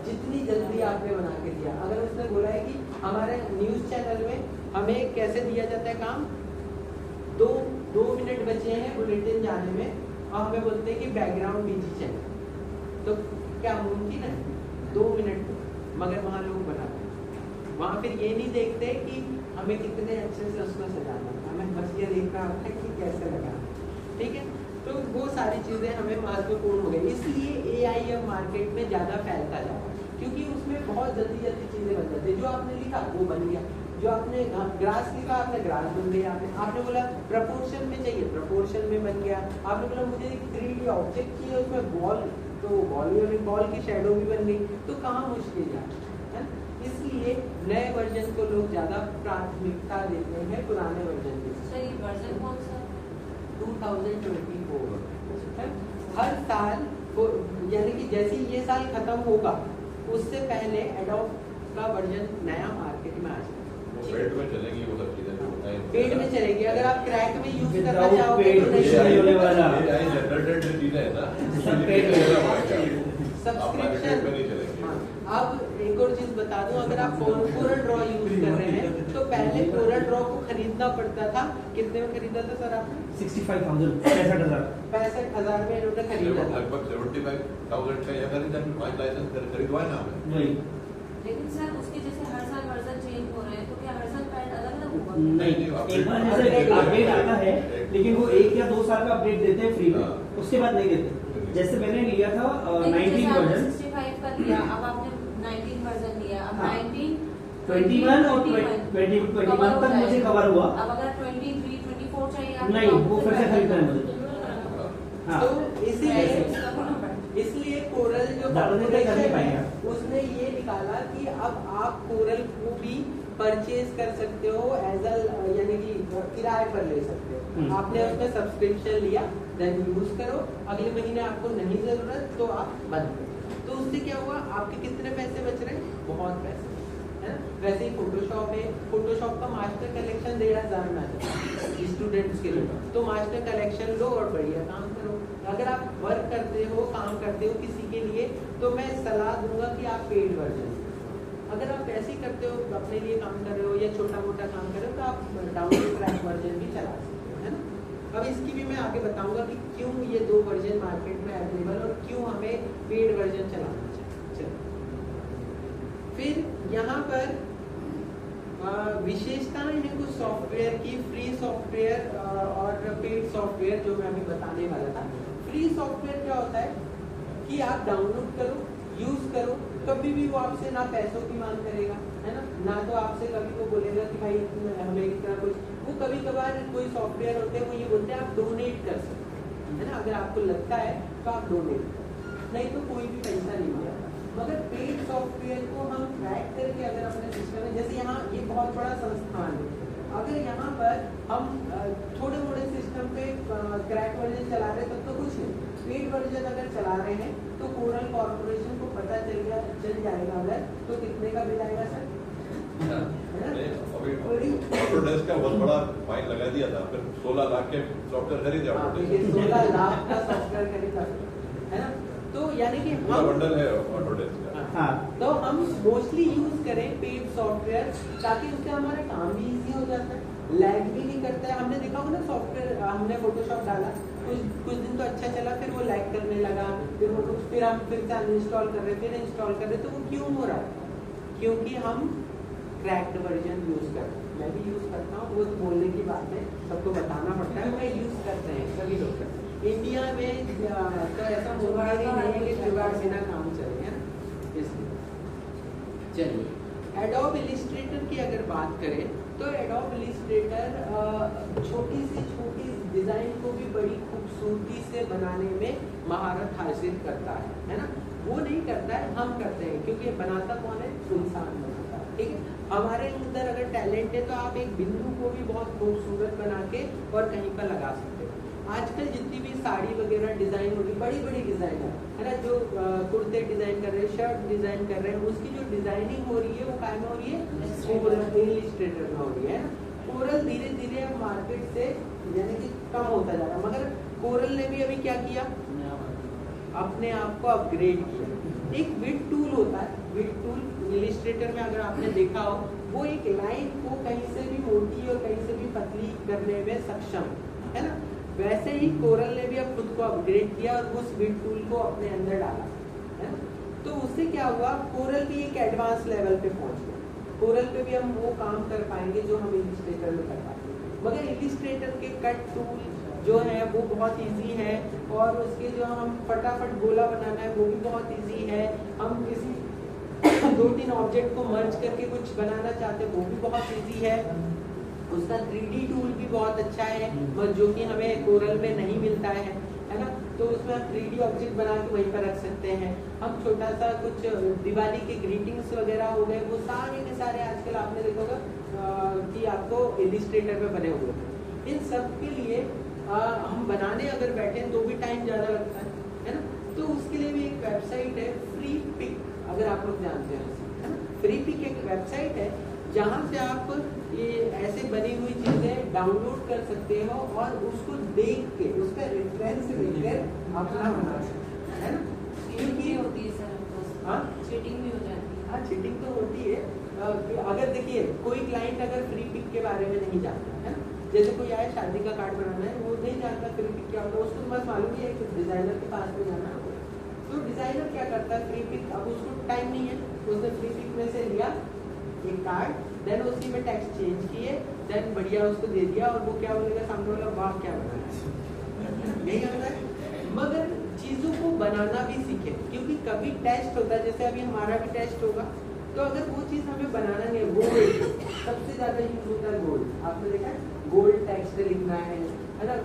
जितनी जल्दी आपने बना के दिया, अगर उसने बोला है कि हमारे न्यूज चैनल में हमें कैसे दिया जाता है काम, दो मिनट बचे हैं बुलेटिन जाने में और हमें बोलते हैं कि बैकग्राउंड बिजी चाहिए, तो क्या मुमकिन है 2 मिनट, मगर वहाँ लोग बनाते हैं। वहाँ फिर ये नहीं देखते कि हमें कितने अच्छे से उसको सजाना है, हमें बस ये देखना होता है कि कैसे लगाना, ठीक है। तो वो सारी चीज़ें हमें महत्वपूर्ण हो गई, इसलिए एआई अब मार्केट में ज़्यादा फैलता जा रहा है, क्योंकि उसमें बहुत जल्दी चीज़ें बन जाती है। जो आपने लिखा वो बन गया, जो आपने ग्रास लिखा आपने ग्रास बन गया, आपने बोला प्रपोर्शन में चाहिए प्रपोर्शन में बन गया, आपने बोला मुझे एक 3D ऑब्जेक्ट चाहिए उसमें बॉल, तो बॉल की शेडो भी बन गई, तो कहाँ मुश्किल है। इसलिए नए वर्जन को लोग ज्यादा प्राथमिकता देते हैं पुराने वर्जन के। सही वर्जन कौन सा? 2024। हर साल यानी कि जैसे ये साल खत्म होगा उससे पहले एडोब का वर्जन नया मार्केट में आ जाएगा। पेड में चलेगी वो सब चीजें, पेड में चलेगी। अगर आप क्रैक में यूज करना चाहोगे तो नहीं होने वाला, जनरेटेड चीजें है ना, सब्सक्रिप्शन में नहीं चलेगी। अब एक और चीज बता दूं, अगर आप कोरल ड्रॉ यूज कर रहे हैं तो पहले कोरल ड्रॉ को खरीदना पड़ता था। कितने में खरीदा था सर आपने? 65,000 65,000 में इन्होंने खरीदा था। लगभग 75,000 का या खरीदा लाइसेंस खरीदवाए ना हमें। वही। लेकिन सर उसके जैसे हर साल वर्जन चेंज हो रहे हैं, तो क्या हर साल पैड अलग-अलग होगा? नहीं, एक बार जैसे अपडेट आता है, लेकिन वो 1 या 2 साल का अपडेट देते हैं फ्री में, उसके बाद नहीं देते। जैसे मैंने लिया था 19 वर्जन 65 का लिया, अब आपने 19 वर्जन लिया, अब 19 21 और 21 तक मुझे कवर हुआ। अब अगर 23 24 चाहिए आपको, नहीं, वो फिर से खरीदना है मुझे। हाँ, तो इसलिए कोरल जो उसने ये निकाला कि अब आप कोरल को भी परचेज कर सकते हो एज यानी कि किराए पर ले सकते हो। आपने उसमें सब्सक्रिप्शन लिया, देन यूज करो, अगले महीने आपको नहीं जरूरत तो आप बंद करो। तो उससे क्या हुआ, आपके कितने पैसे बच रहे हैं? बहुत पैसे, है ना। वैसे ही फोटोशॉप है, फोटोशॉप का मास्टर कलेक्शन 1,500 में आता है स्टूडेंट्स के लिए, तो मास्टर कलेक्शन लो और बढ़िया काम करो। अगर आप वर्क करते हो, काम करते हो किसी के लिए, तो मैं सलाह दूंगा कि आप पेड वर्जन, अगर आप ऐसे ही करते हो अपने लिए काम कर रहे हो या छोटा मोटा काम कर रहे हो तो आप डाउनलोड क्रैक वर्जन भी चला सकते हो, है ना। अब इसकी भी मैं आगे बताऊंगा कि क्यों ये 2 वर्जन मार्केट में अवेलेबल और क्यों हमें पेड वर्जन चलाना चाहिए। फिर यहाँ पर विशेषताएं हैं कुछ सॉफ्टवेयर की, फ्री सॉफ्टवेयर और पेड सॉफ्टवेयर, जो मैं अभी बताने वाला था। फ्री सॉफ्टवेयर क्या होता है कि आप डाउनलोड करो, यूज करो, कभी भी वो आपसे ना पैसों की मांग करेगा, है ना तो आपसे कभी वो बोलेगा कि भाई हमें इतना कुछ, वो कभी कभार कोई सॉफ्टवेयर होते हैं वो ये बोलते हैं आप डोनेट कर सकते हैं, है ना, अगर आपको लगता है तो आप डोनेट करो, नहीं तो कोई भी पैसा नहीं मिलेगा। मगर पेड सॉफ्टवेयर को हम क्रैक करके अगर अपने सिस्टम में, जैसे यहाँ ये बहुत बड़ा संस्थान है, अगर यहाँ पर हम थोड़े मोड़े सिस्टम पे क्रैक वर्जन चला रहे हैं तब तो कुछ नहीं, पेड वर्जन अगर चला रहे हैं तो कोरल कॉर्पोरेशन को पता चल जाएगा अगर, तो कितने का बिल आएगा सर? अभी ऑटोडेस्क का बहुत बड़ा फाइन लगा दिया था, फिर 16 लाख के सॉफ्टवेयर खरीदे ऑटोडेस्क, 16 लाख का सॉफ्टवेयर खरीदा, है ना, तो यानी कि हम बंडल है ऑटोडेस्क का। हाँ, तो हम मोस्टली यूज करें पेड सॉफ्टवेयर ताकि उससे हमारा काम भी इजी हो जाता है, लैग भी नहीं करता है। हमने देखा होगा ना सॉफ्टवेयर, हमने फोटोशॉप डाला कुछ दिन तो अच्छा चला, फिर वो लैग करने लगा, फिर हम फिर से अनइंस्टॉल कर रहे, फिर इंस्टॉल कर रहे, तो वो क्यों हो रहा है? क्योंकि हम क्रैक्ड वर्जन यूज करते हैं। मैं भी यूज करता हूँ, वो तो बोलने की बात है, सबको बताना पड़ता है, मैं यूज करते हैं, सभी लोग करते हैं। इंडिया में तो ऐसा होगा ही नहीं है कि जुगाड़ बिना काम चले, है ना, इसलिए। चलिए एडोब इलिस्ट्रेटर की अगर बात करें तो एडोब इलिस्ट्रेटर छोटी से छोटी डिजाइन को भी बड़ी खूबसूरती से बनाने में महारत हासिल करता है ना, वो नहीं करता है, हम करते हैं, क्योंकि बनाता कौन है? इंसान बनाता है, ठीक है। हमारे अंदर अगर टैलेंट है तो आप एक बिंदु को भी बहुत खूबसूरत बना के और कहीं पर लगा सकते हो। आजकल जितनी भी साड़ी वगैरह डिजाइन होगी, बड़ी बड़ी डिजाइन है ना, जो कुर्ते डिजाइन कर रहे हैं, शर्ट डिजाइन कर रहे हैं, उसकी जो डिजाइनिंग हो रही है वो काय में हो रही है? कोरल इलिस्ट्रेटर में हो रही है ना। कोरल धीरे धीरे मार्केट से यानी कि कम होता जा रहा है, मगर कोरल ने भी अभी क्या किया? अपने आप को अपग्रेड किया। एक विड टूल होता है, विड टूल इलिस्ट्रेटर में अगर आपने देखा हो, वो एक लाइन को कहीं से भी मोटी और कहीं से भी पतली करने में सक्षम है ना। वैसे ही कोरल ने भी अब खुद को अपग्रेड किया और उस विड टूल को अपने अंदर डाला, है ना। तो उससे क्या हुआ? कोरल भी एक एडवांस लेवल पे पहुंच गया। कोरल पे भी हम वो काम कर पाएंगे जो हम इलिस्ट्रेटर में कर पाएंगे, मगर इलिस्ट्रेटर के कट टूल जो है वो बहुत इजी है, और उसके जो हम फटाफट गोला बनाना है वो भी बहुत इजी है। हम किसी 2-3 ऑब्जेक्ट को मर्ज करके कुछ बनाना चाहते हैं वो भी बहुत इजी है। उसका 3D टूल भी बहुत अच्छा है, जो कि हमें कोरल में नहीं मिलता है ना। तो उसमें हम 3D ऑब्जेक्ट बना के वहीं पर रख सकते हैं। हम छोटा सा कुछ दिवाली के ग्रीटिंग्स वगैरह हो गए, वो सारे के सारे आजकल आपने देखा होगा कि आपको इलिस्ट्रेटर में बने हुए हैं। इन सब के लिए हम बनाने अगर बैठे तो भी टाइम ज़्यादा लगता है ना। तो उसके लिए भी एक वेबसाइट है फ्री पिक, अगर आप लोग जानते हैं, है ना। फ्री पिक एक वेबसाइट है जहाँ से आप ये ऐसे बनी हुई चीजें डाउनलोड कर सकते हो और उसको देख के उसका रेफरेंस लेकर अपना बना सकते हैं, है ना। चीटिंग होती है सर, हाँ चीटिंग भी हो जाती है। हाँ चीटिंग तो होती है। अगर देखिए कोई क्लाइंट अगर फ्री पिक के बारे में नहीं जानता है ना, जैसे कोई आए शादी का कार्ड बनाना है, वो नहीं जानता फ्री पिक क्या होता है, उसको बस मालूम है कि डिजाइनर के पास में जाना है। तो डिजाइनर क्या करता है? फ्री पिक, अब उसको टाइम नहीं है, उसने फ्री पिक में से लिया एक कार्ड, देन उसी में टेक्स्ट चेंज किए, देन बढ़िया उसको दे दिया, और वो क्या बोलेगा सामने वाला, वाह क्या बनाया, यही होता है। मगर चीजों को बनाना भी सीखे, क्योंकि कभी टेस्ट होता है, जैसे अभी हमारा भी टेस्ट होगा, तो अगर वो चीज हमें बनाना नहीं है, गोल्ड सबसे ज्यादा यूज होता है, गोल्ड आपने देखा है, गोल्ड टेक्स्ट लिखना है ना,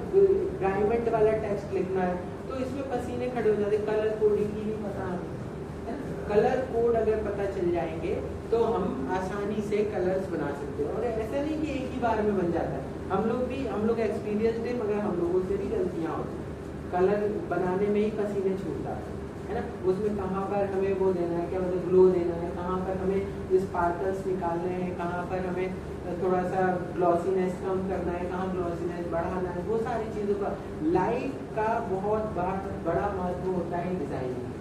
डायमंड वाला टेक्स्ट लिखना है, तो इसमें पसीने खड़े हो जाते, कलर कोडिंग की नहीं पता है ना। कलर कोड अगर पता चल जाएंगे तो हम आसानी से कलर्स बना सकते हैं, और ऐसा नहीं कि एक ही बार में बन जाता है। हम लोग एक्सपीरियंस्ड है, मगर हम लोगों से भी गलतियाँ होती हैं, कलर बनाने में ही पसीने छूट जाते हैं, है ना। उसमें कहाँ पर हमें वो देना है, क्या मतलब ग्लो देना है, कहाँ पर हमें स्पार्कल्स निकालने हैं, कहाँ पर हमें थोड़ा सा ग्लॉसीनेस कम करना है, कहाँ ग्लॉसीनेस बढ़ाना है, वो सारी चीज़ों का लाइट का बहुत बड़ा महत्व होता है डिजाइनिंग।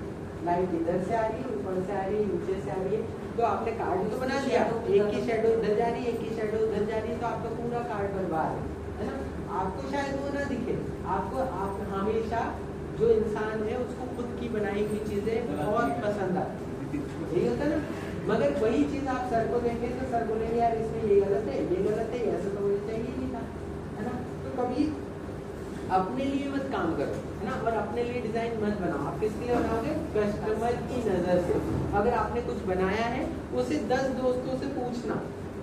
लाइट इधर से आ रही है, ऊपर से आ रही है, नीचे से आ रही है, तो आपने कार्ड तो बना दिया, एक की शेडो इधर जा रही है, एक की शेडो उधर जा रही है, तो आपका पूरा कार्ड बर्बाद है ना। आपको शायद वो ना दिखे, आपको आप हमेशा जो इंसान है उसको खुद की बनाई हुई चीजें बहुत पसंद आती है, यही होता है ना। मगर वही चीज आप सर को देंगे तो सर बोलेंगे यार इसमें ये गलत है, ये गलत है, ऐसा तो मुझे चाहिए नहीं था, है ना। तो कभी अपने लिए मत काम करो, है ना, और अपने लिए डिजाइन मत बनाओ। आप किसके लिए बनाओगे? कस्टमर की नजर से। अगर आपने कुछ बनाया है उसे 10 दोस्तों से पूछना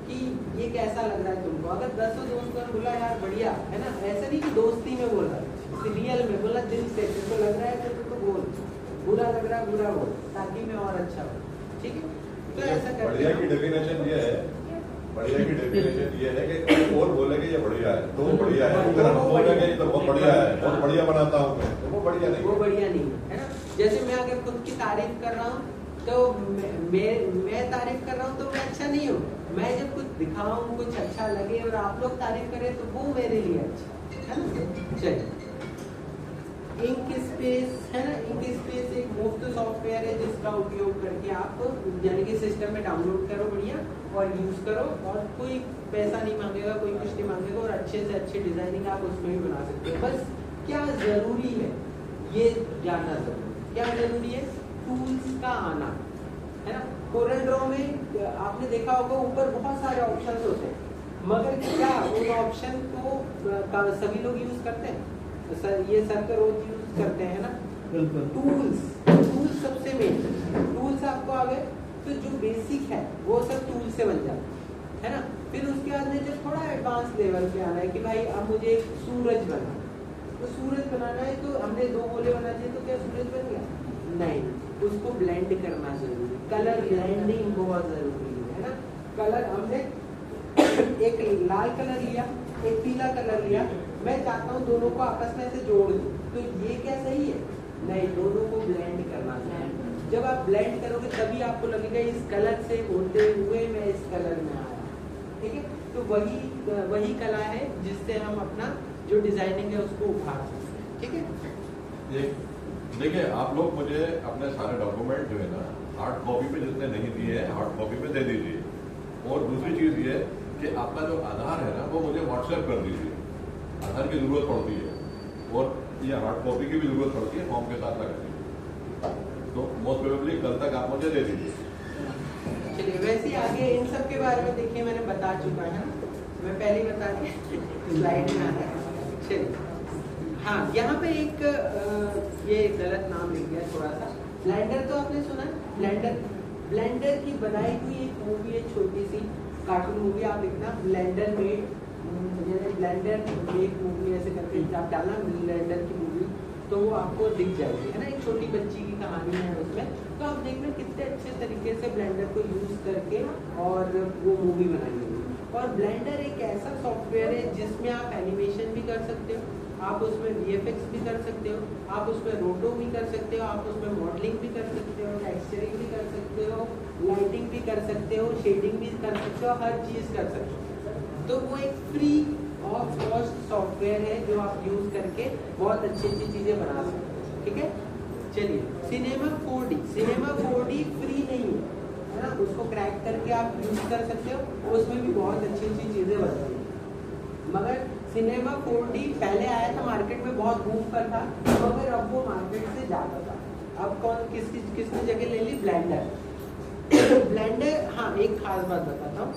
कि ये कैसा लग रहा है तुमको। अगर 10 दोस्तों ने बोला यार बढ़िया है ना, ऐसा नहीं कि दोस्ती में बोला, रियल में बोला, दिल से तुमको लग रहा है तो बोल, बुरा लग रहा है बुरा बोल, ताकि मैं और अच्छा हो। ठीक है, तो ऐसा करते बढ़िया की डेफिनेशन ये है, बढ़िया की डेफिनेशन ये है कि और बोलेंगे ये बढ़िया है तो वो बढ़िया है, अगर हम बोलेंगे ये तो बहुत बढ़िया है, बहुत बढ़िया बनाता हूँ मैं, तो वो बढ़िया नहीं, वो बढ़िया नहीं है ना। जैसे मैं अगर खुद की तारीफ कर रहा हूँ तो मैं तारीफ कर रहा हूँ तो मैं अच्छा नहीं हूँ। मैं जब कुछ दिखाऊं, कुछ अच्छा लगे और आप लोग तारीफ करें तो वो मेरे लिए अच्छा है ना। चलिए, इंक स्पेस है ना, इंक स्पेस एक मुफ्त सॉफ्टवेयर है जिसका उपयोग करके आप यानी कि सिस्टम में डाउनलोड करो बढ़िया और यूज करो, और कोई पैसा नहीं मांगेगा, कोई कुछ नहीं मांगेगा, और अच्छे से अच्छे डिजाइनिंग आप उसमें भी बना सकते हो। बस क्या जरूरी है ये जानना जरूरी, क्या जरूरी है? टूल्स का आना, है ना। कोरल ड्रॉ में आपने देखा होगा ऊपर बहुत सारे ऑप्शंस होते हैं, मगर क्या उन ऑप्शन को सभी लोग यूज करते हैं? सर ये सर का रोज यूज करते हैं ना। टूल्स सबसे मेन, टूल्स आपको आ गए तो जो बेसिक है वो सब टूल से बन जाता है ना। फिर उसके बाद में जब थोड़ा एडवांस लेवल पे आना है कि भाई अब मुझे एक सूरज बनाना, तो सूरज बनाना है तो हमने 2 गोले बना दिए तो क्या सूरज बन गया? नहीं, उसको ब्लेंड करना जरूरी, कलर ब्लेंडिंग बहुत जरूरी है ना। कलर हमने एक लाल कलर लिया, एक पीला कलर लिया, मैं चाहता हूँ दोनों को आपस में से जोड़ दूं, तो ये क्या सही है? नहीं, दोनों को ब्लेंड करना चाहिए। जब आप ब्लेंड करोगे तभी आपको लगेगा इस कलर से होते हुए मैं इस कलर में आया। ठीक है, तो वही कला है जिससे हम अपना जो डिजाइनिंग है उसको उभार सकते हैं। ठीक है, देखिए आप लोग मुझे अपने सारे डॉक्यूमेंट जो है ना हार्ड कॉपी पे जितने नहीं दिए हैं हार्ड कॉपी पे दे दीजिए, और दूसरी चीज ये कि आपका जो आधार है ना वो मुझे व्हाट्सएप कर दीजिए। आधार की जरूरत पड़ती है और ये हार्ड कॉपी की भी जरूरत पड़ती है, फॉर्म के साथ लगा दीजिए, तो मोस्ट प्रोबेबली कल तक आप मुझे दे दीजिए। चलिए, वैसे ही आगे इन सब के बारे में देखिए मैंने बता चुका है, मैं पहले ही बता दिया स्लाइड में आता है। चलिए, हाँ यहाँ पे एक ये गलत नाम लिख गया थोड़ा सा। ब्लेंडर तो आपने सुना है, ब्लेंडर की बनाई हुई एक मूवी है, छोटी सी कार्टून मूवी। आप लिखना blender made, blender made movie ऐसे करके आप डालना ब्लेंडर की मूवी, तो वो आपको दिख जाएगी, है ना। एक छोटी बच्ची की कहानी है उसमें, तो आप देखना कितने अच्छे तरीके से ब्लेंडर को यूज करके और वो मूवी बनाई गई। और ब्लेंडर एक ऐसा सॉफ्टवेयर है जिसमें आप एनिमेशन भी कर सकते हो, आप उसमें VFX भी कर सकते हो, आप उसमें रोटो भी कर सकते हो, आप उसमें मॉडलिंग भी कर सकते हो, टेक्सचरिंग भी कर सकते हो, लाइटिंग भी कर सकते हो, शेडिंग भी कर सकते हो, हर चीज कर सकते हो। तो वो एक फ्री ऑफ कॉस्ट सॉफ्टवेयर है जो आप यूज करके बहुत अच्छी अच्छी चीजें बना सकते हो। ठीक है, चलिए, सिनेमा 4D फ्री नहीं है ना, उसको क्रैक करके आप यूज कर सकते हो, उसमें भी बहुत अच्छी अच्छी चीजें बनती हैं। मगर सिनेमा 4D पहले आया था मार्केट में, बहुत बूम पर था, मगर अब वो मार्केट से जाता था। अब कौन किसने जगह ले ली? ब्लेंडर। ब्लेंडर, हाँ एक खास बात बताता हूँ,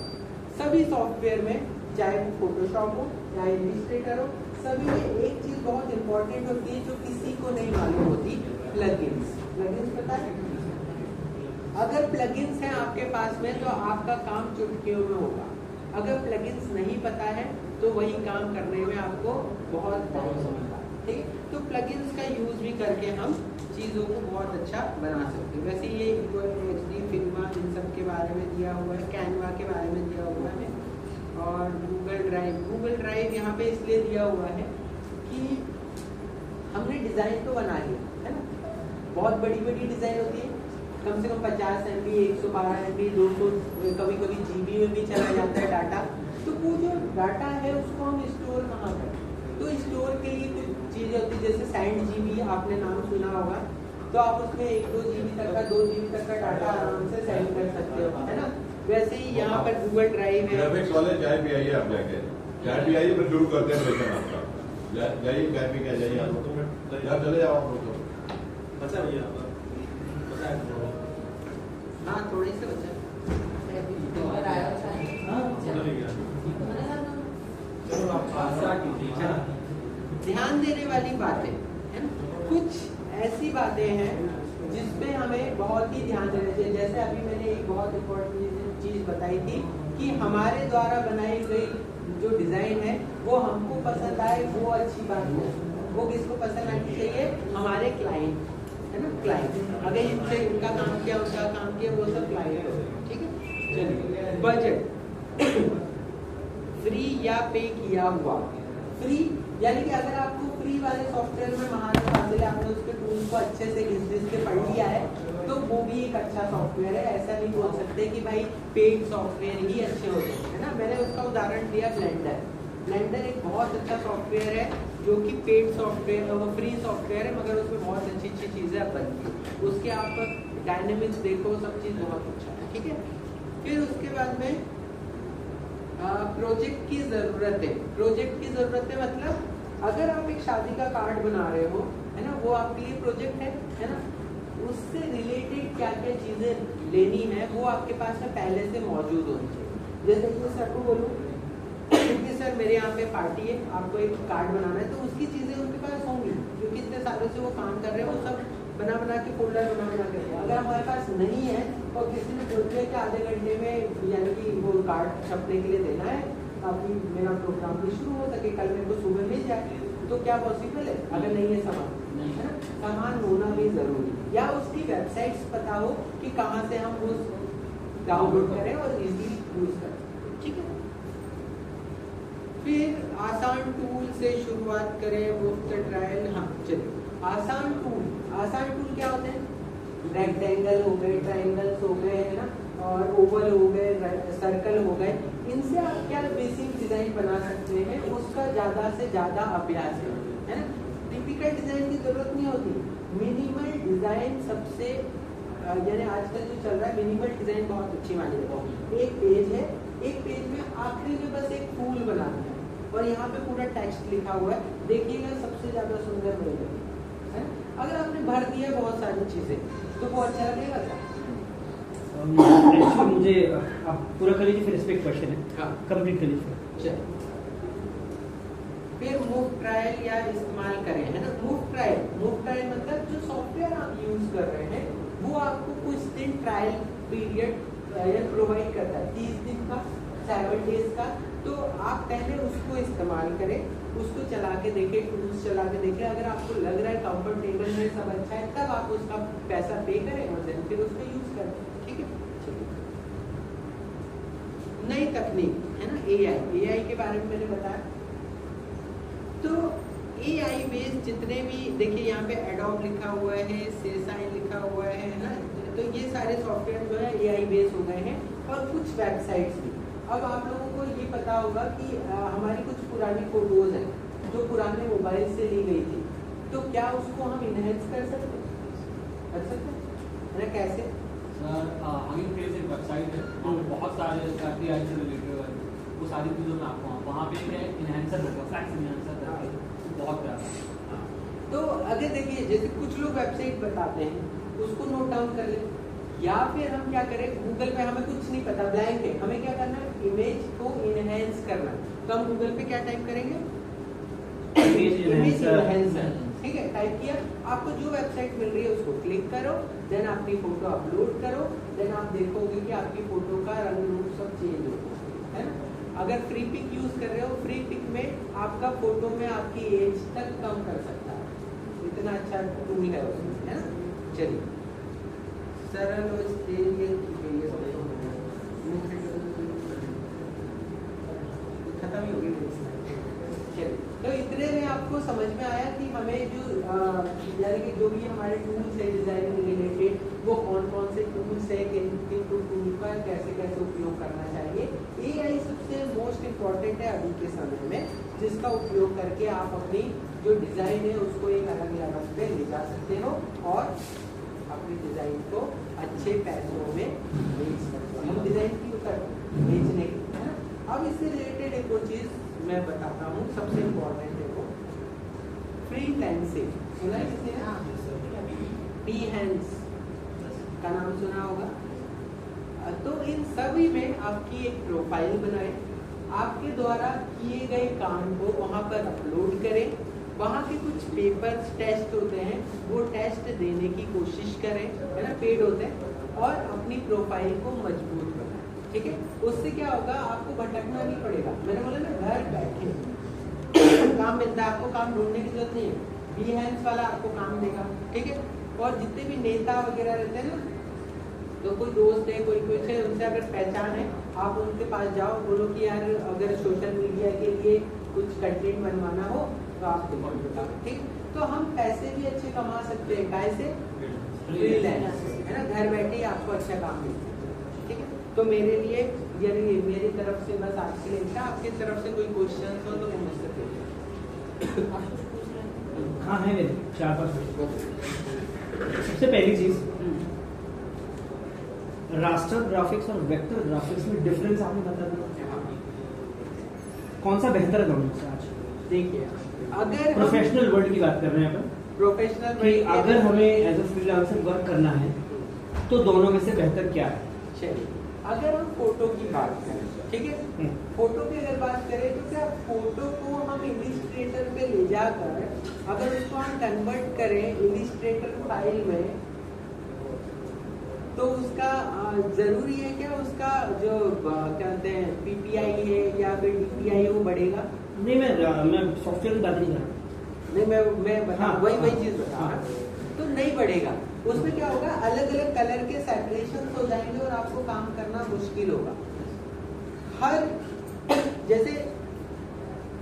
सभी सॉफ्टवेयर में चाहे वो फोटोशॉप हो चाहे इलस्ट्रेटर हो, सभी में एक चीज बहुत इंपॉर्टेंट होती है जो किसी को नहीं मालूम होती, प्लगइन्स। प्लगइन्स पता है? अगर प्लगइन्स हैं आपके पास में तो आपका काम चुटकियों में होगा। अगर प्लगइन्स नहीं पता है तो वही काम करने में आपको बहुत टाइम लगता है। ठीक, तो प्लगइन्स का यूज भी करके हम चीज़ों को बहुत अच्छा बना सकते हैं। वैसे ये HD फिल्मा इन सब के बारे में दिया हुआ है, कैनवा के बारे में दिया हुआ है, और गूगल ड्राइव यहाँ पे इसलिए दिया हुआ है कि हमने डिज़ाइन तो बना लिया है ना, बहुत बड़ी बड़ी डिज़ाइन होती है, कम से कम 50 MB 112 MB 200 कभी कभी GB में भी चला जाता है डाटा। तो वो जो डाटा है उसको हम स्टोर कहाँ करें? तो स्टोर के लिए कुछ चीज़ें होती है, जैसे SendGB आपने नाम सुना होगा, तो आप उसमें 1-2 GB तक का 2 GB तक का डाटा आराम से सेंड कर सकते हो, है ना। वैसे ही यहाँ पर गूगल ड्राइव है। ग्राफिक्स वाले चाय भी आइए, आप जाके चाय भी आइए, फिर शुरू करते हैं लेसन आपका। जाइए चाय पी के जाइए, आप तो यार चले जाओ आप लोग। बचा भैया, हाँ थोड़े से बचा चलो आप स्टार्ट कीजिए। ध्यान देने वाली बातें है ना, कुछ ऐसी बातें हैं जिसपे हमें बहुत ही ध्यान देना चाहिए। जैसे अभी मैंने एक बहुत इम्पोर्टेंट चीज बताई थी कि हमारे द्वारा बनाई गई जो डिजाइन है वो हमको पसंद आए, वो अच्छी बात है। वो किसको पसंद आनी चाहिए? हमारे क्लाइंट, है ना, क्लाइंट। अगर इनसे इनका काम किया, उनका काम किया, वो सब क्लाइंट हो, ठीक है। चलिए, बजट फ्री या पे किया हुआ। फ्री यानी कि अगर आपको फ्री वाले सॉफ्टवेयर में महारत हासिल है, आपने उसके टूल्स को अच्छे से घिस के पढ़ लिया है, तो वो भी एक अच्छा सॉफ्टवेयर है। ऐसा नहीं बोल सकते कि भाई पेड सॉफ्टवेयर ही अच्छे होते हैं, है ना। मैंने उसका उदाहरण दिया ब्लेंडर। ब्लेंडर एक बहुत अच्छा सॉफ्टवेयर है जो कि पेड सॉफ्टवेयर, वो फ्री सॉफ्टवेयर है, मगर उसमें बहुत अच्छी अच्छी चीज़ें अब बनती है। उसके आप डायनेमिक्स देखो, सब चीज़ बहुत अच्छा है, ठीक है। फिर उसके बाद में प्रोजेक्ट की ज़रूरत है। प्रोजेक्ट की ज़रूरत है मतलब अगर आप एक शादी का कार्ड बना रहे हो, है ना, वो आपके लिए प्रोजेक्ट है ना। उससे रिलेटेड क्या क्या चीज़ें लेनी है वो आपके पास में पहले से मौजूद होनी चाहिए। जैसे कि सर को बोलूँ क्योंकि सर मेरे यहाँ पे पार्टी है, आपको एक कार्ड बनाना है, तो उसकी चीज़ें उनके पास होंगी क्योंकि इतने सालों से वो काम कर रहे हैं। वो सब बना के फोल्डर बना के। अगर हमारे पास नहीं है और किसी ने बोल दिया कि आधे घंटे में यानी कि वो कार्ड छपने के लिए देना है ताकि मेरा प्रोग्राम भी शुरू हो सके, कल मेरे को सुबह मिल जाए, तो क्या पॉसिबल है? अगर नहीं है सामान, है ना, सामान होना भी जरूरी, या उसकी वेबसाइट्स पता हो कि कहाँ से हम उस डाउनलोड करें और इजीली यूज करें, ठीक है। फिर आसान टूल से शुरुआत करें, मुफ्त ट्रायल। हाँ चलिए, आसान टूल क्या होते हैं? रेक्टेंगल हो गए, ट्रायंगल्स हो गए, है ना, और ओवल हो गए, सर्कल हो गए। इनसे आप क्या बेसिक डिजाइन बना सकते हैं, उसका ज्यादा से ज्यादा अभ्यास है ना। टिपिकल डिजाइन की जरूरत नहीं होती, मिनिमल डिजाइन सबसे यानी आजकल जो चल रहा है मिनिमल डिजाइन बहुत अच्छी मानी जाती है। एक पेज है, एक पेज में आखिरी में बस एक फूल बनाना है और यहाँ पे पूरा टेक्स्ट लिखा हुआ है, देखिएगा सबसे ज्यादा सुंदर मिलेगा, है। अगर आपने भर दिया बहुत सारी चीजें तो वो अच्छा लगेगा क्या? एक्चुअली मुझे आप पूरा कर लीजिए, फिर इस पे एक क्वेश्चन है। हाँ, कंप्लीट कर लीजिए। चलिए, फिर मुफ्त ट्रायल या इस्तेमाल करें, है ना। मुफ्त ट्रायल मतलब जो सॉफ्टवेयर आप यूज कर रहे हैं वो आपको कुछ दिन ट्रायल पीरियड प्रोवाइड करता है, 30 दिन का, 7 डेज का। तो आप पहले उसको इस्तेमाल करें, उसको चला के देखें, टूल्स चला के देखें। अगर आपको लग रहा है कंफर्टेबल है, सब अच्छा है, तब आप उसका पैसा पे करें और फिर उसको यूज करें, ठीक है। नई तकनीक, है ना, एआई के बारे में मैंने बताया। तो एआई बेस्ड जितने भी, देखिए यहाँ पे एडोब लिखा हुआ है, सेसाइन लिखा हुआ है ना, तो ये सारे सॉफ्टवेयर जो है एआई बेस्ड हो गए हैं, और कुछ वेबसाइट्स भी। अब आप लोगों को ये पता होगा कि हमारी कुछ पुरानी फोटोज हैं जो पुराने मोबाइल से ली गई थी, तो क्या उसको हम इनहेंस कर सकते हैं? कैसे? सर हगिंग फेस एक वेबसाइट है, वहाँ पे बहुत सारे एआई से रिलेटेड वो सारी चीज़ों में आपको वहाँ पे एक इनहेंसर होगा, फैक्स इनहेंसर करके, बहुत प्यारा। तो अगर देखिए जैसे कुछ लोग वेबसाइट बताते हैं, उसको नोट डाउन कर ले, या फिर हम क्या करें, गूगल पे हमें कुछ नहीं पता, ब्लैंक है, हमें क्या करना है, इमेज को इनहेंस करना। तो हम गूगल पे क्या टाइप करेंगे? इमेज इनहेंसर, ठीक है। टाइप किया, आपको जो वेबसाइट मिल रही है उसको क्लिक करो, देन अपनी फोटो अपलोड करो, देन आप देखोगे कि आपकी फोटो का रंग रूप सब चेंज होगा, है ना। अगर फ्री पिक यूज कर रहे हो, फ्री पिक में आपका फोटो में आपकी एज तक कम कर सकता है, इतना अच्छा टूल है उसमें, है ना। चलिए, सरल और स्टेरियल खत्म ही होगी। तो इतने में आपको समझ में आया कि हमें जो यानी कि जो भी हमारे टूल्स है डिजाइनिंग रिलेटेड, वो कौन कौन से टूल्स है, किन किन टूल का कैसे कैसे उपयोग करना चाहिए। एआई सबसे मोस्ट इम्पॉर्टेंट है अभी के समय में, जिसका उपयोग करके आप अपनी जो डिजाइन है उसको एक अलग लेवल पे ले जा सकते हो और अपनी डिजाइन को अच्छे पैसों में बेच सकते हो। हम डिजाइन क्यों करते हैं? बेचने की, है ना। अब इससे रिलेटेड एक और चीज मैं बताता हूँ, सबसे इम्पोर्टेंट है वो फ्रीलांसिंग। सुना है किसी ने? Behance का नाम सुना होगा। तो इन सभी में आपकी एक प्रोफाइल बनाएं, आपके द्वारा किए गए काम को वहाँ पर अपलोड करें, वहाँ के कुछ पेपर्स टेस्ट होते हैं, वो टेस्ट देने की कोशिश करें, है ना, पेड होते हैं, और अपनी प्रोफाइल को मजबूत बनाएं, ठीक है। उससे क्या होगा, आपको भटकना नहीं पड़ेगा। मैंने बोला ना, घर बैठे काम मिलता है, आपको काम ढूंढने की जरूरत नहीं है, Behance वाला आपको काम देगा, ठीक है। और जितने भी नेता वगैरह रहते हैं ना, तो कोई दोस्त है, कोई कुछ है, उनसे अगर पहचान है, आप उनके पास जाओ, बोलो कि यार अगर सोशल मीडिया के लिए कुछ कंटेंट बनवाना हो तो आप बताओ, ठीक। तो हम पैसे भी अच्छे कमा सकते हैं, कैसे, फ्रीलांस, है ना, घर बैठे ही आपको अच्छा काम मिलता है, ठीक है। तो मेरे लिए यानी मेरी तरफ से बस आज के लिए इतना। आपकी तरफ से कोई क्वेश्चन हो तो वो मुझसे पूछिए। हाँ है मेरे 4-5 क्वेश्चन। सबसे पहली चीज, रास्टर ग्राफिक्स और वेक्टर ग्राफिक्स में डिफरेंस आपने बता दिया, कौन सा बेहतर है दोनों से? आज देखिए, अगर प्रोफेशनल वर्ल्ड की बात कर रहे हैं अपन, प्रोफेशनल कि अगर हमें एज अ फ्रीलांसर वर्क करना है तो दोनों में से बेहतर क्या है? चलिए, अगर हम फोटो की बात करें, ठीक है, फोटो की अगर बात करें तो क्या फोटो को हम इलिस्ट्रेटर पे ले जाकर अगर उसको हम कन्वर्ट करें इलिस्ट्रेटर फाइल में, तो उसका जरूरी है क्या, उसका जो क्या कहते हैं PPI है या फिर DPI है वो बढ़ेगा? नहीं, मैं सॉफ्टवेयर की बात नहीं कर रहा। नहीं, मैं बता हाँ, वही चीज बता रहा, तो नहीं बढ़ेगा। उसमें क्या होगा, अलग अलग कलर के सैचुरेशन हो जाएंगे और आपको काम करना मुश्किल होगा। हर जैसे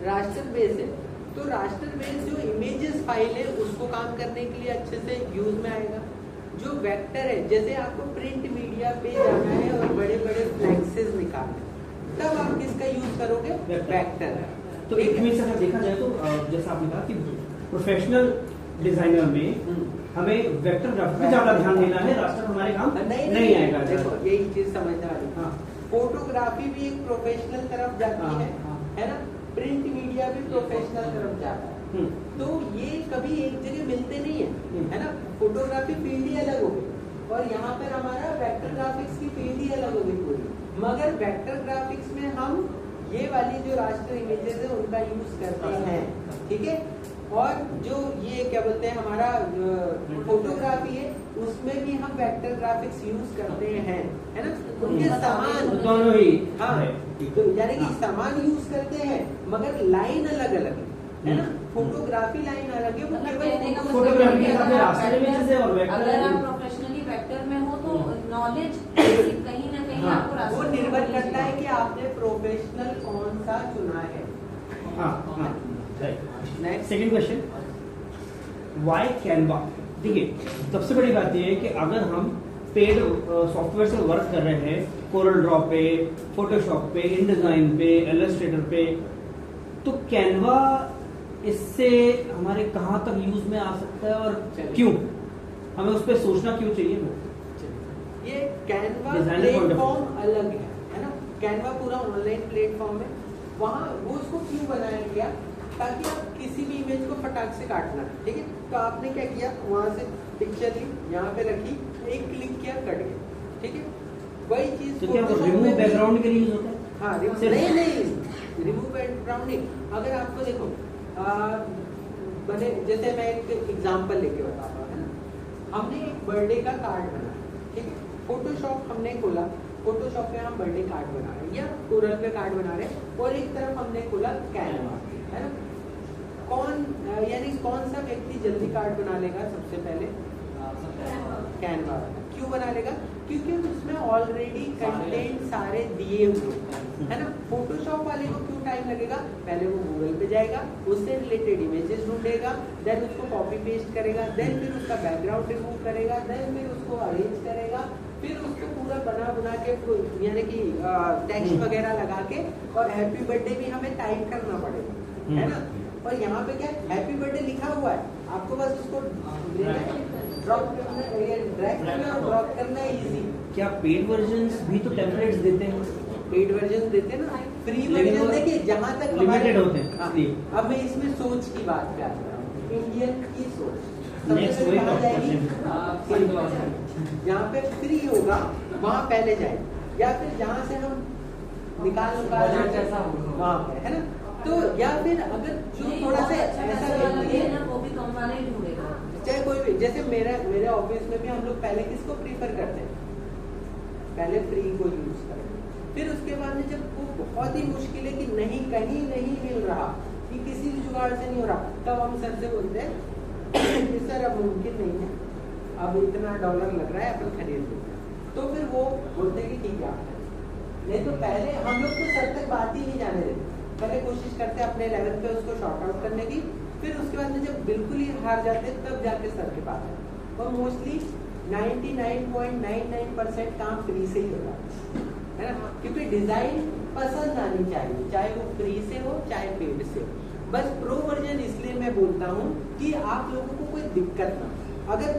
रास्टर बेस है, तो रास्टर बेस जो इमेजेस फाइल है उसको काम करने के लिए अच्छे से यूज में आएगा। जो वेक्टर है, जैसे आपको प्रिंट मीडिया पे जाना है और बड़े बड़े फ्लैक्सेस निकालना है, तब आप किसका यूज करोगे, वेक्टर। तो एक में से अगर देखा जाए तो जैसा आपने कहा कि प्रोफेशनल डिजाइनर में हमें वेक्टर ग्राफिक्स पे ज्यादा ध्यान देना है, रास्टर हमारे काम नहीं आएगा। देखो, यही चीज समझना वाली। हाँ, फोटोग्राफी भी एक प्रोफेशनल तरफ जाती हाँ, है, हाँ। है ना, प्रिंट मीडिया भी प्रोफेशनल तरफ जाता है। तो ये कभी एक जगह मिलते नहीं है ना। फोटोग्राफी फील्ड ही अलग हो गई और यहाँ पर हमारा वेक्टर ग्राफिक्स की फील्ड ही अलग हो गई पूरी। मगर वेक्टर ग्राफिक्स में हम ये वाली जो रास्टर इमेजेस है उनका यूज करते हैं, ठीक है। और जो ये क्या बोलते हैं हमारा फोटोग्राफी है, उसमें भी हम वेक्टर ग्राफिक्स यूज करते हैं, है ना। उनके समान दोनों ही, हाँ, तो यानी कि समान यूज करते हैं मगर लाइन अलग अलग है ना। फोटोग्राफी लाइन अलग है, वो मतलब केवल कहने का फोटोग्राफी के मतलब साथ रास्टर इमेजेस है और वेक्टर अगर आप प्रोफेशनली वेक्टर में हो तो नॉलेज कहीं ना कहीं हाँ, आपको रास्टर वो निर्भर करता है कि आपने प्रोफेशनल कौन सा चुना है। हाँ, next second question, why Canva? देखिए, सबसे बड़ी बात यह है कि अगर हम पेड सॉफ्टवेयर से वर्क कर रहे हैं, कोरल ड्रॉ पे, फोटोशॉप पे, इनडिजाइन पे, इलस्ट्रेटर पे, तो कैनवा इससे हमारे कहाँ तक यूज में आ सकता है और क्यों हमें उस पर सोचना क्यों चाहिए? वो ये Canva Designer point of platform अलग है ना। कैनवा पूरा ऑनलाइन प्लेटफॉर्म है, वहाँ वो उसको क्यों बनाया गया, ताकि आप किसी भी इमेज को फटाक से काटना, ठीक है। तो आपने क्या किया, वहाँ से पिक्चर ली, यहाँ पे रखी, एक क्लिक किया, कट गया, ठीक है। वही चीज तो क्या रिमूव बैकग्राउंड के लिए यूज होता है? हाँ, नहीं रिमूव बैकग्राउंड नहीं। अगर आपको देखो बने, जैसे मैं एक एग्जांपल लेके बताता हूँ, है ना। हमने एक बर्थडे का कार्ड बनाया, ठीक है। फोटोशॉप हमने खोला, फोटोशॉप पे हम बर्थडे कार्ड बना रहे हैं या कोरल पे कार्ड बना रहे हैं, और एक तरफ हमने खोला कैनवा, है ना। कौन सा व्यक्ति जल्दी कार्ड बना लेगा सबसे पहले? कैनवा। क्यों बना लेगा? क्योंकि उसमें ऑलरेडी कंटेंट सारे दिए हुए हैं, है ना। फोटोशॉप वाले को क्यों टाइम लगेगा? पहले वो गूगल पे जाएगा, उससे रिलेटेड इमेजेस ढूंढेगा, देन उसको कॉपी पेस्ट करेगा, देन फिर उसका बैकग्राउंड रिमूव करेगा, देन फिर उसको अरेंज करेगा, फिर उसको पूरा बना के यानी कि टेक्स्ट वगैरह लगा के, और हैप्पी बर्थडे भी हमें टाइप करना पड़ेगा, है ना। और यहाँ पे क्या हैप्पी बर्थडे लिखा हुआ है, आपको बस उसको ड्रॉप करना, ड्रैग करना और ड्रॉप करना इजी। क्या पेड वर्जन्स भी तो टेम्पलेट्स देते हैं? पेड वर्जन देते ना, फ्री वर्जन देखिए जहाँ तक लिमिटेड होते हैं। हाँ, अब मैं इसमें सोच की बात कर रहा हूँ, इंडियन की सोच। नेक्स्ट वही जहाँ पे फ्री होगा वहाँ पहले जाए, या फिर जहाँ से हम निकाल बजट जैसा होगा। वहाँ पे, है ना। तो या फिर अगर जो नहीं, थोड़ा सा बहुत अच्छा ऐसा पैसे वाला व्यक्ति भी है है, ना, वो भी कम वाला ही ढूंढेगा। चाहे कोई भी, जैसे मेरे ऑफिस में भी हम लोग पहले किसको प्रीफर करते हैं, पहले फ्री को यूज करते हैं, फिर उसके बाद में जब वो बहुत ही मुश्किल है कि नहीं कहीं नहीं मिल रहा, कि किसी भी जुगाड़ से नहीं हो रहा, तब हम सर से बोलते हैं कि सर अब मुमकिन नहीं है, अब इतना डॉलर लग रहा है, अपन खरीद लेते हैं। तो फिर वो बोलते हैं कि ठीक है आप करें। नहीं तो पहले हम लोग तो सर तक बात ही नहीं जाने देते, पहले कोशिश करते हैं अपने लेवल पे उसको शॉर्ट आउट करने की, फिर उसके बाद में जब बिल्कुल ही हार जाते हैं तब जाके सर के पास आते। और मोस्टली 99.99% काम फ्री से ही होगा, है ना, क्योंकि डिजाइन पसंद आनी चाहिए, चाहे वो फ्री से हो चाहे पेड से हो। बस प्रो वर्जन इसलिए मैं बोलता हूँ कि आप लोगों को कोई दिक्कत ना, अगर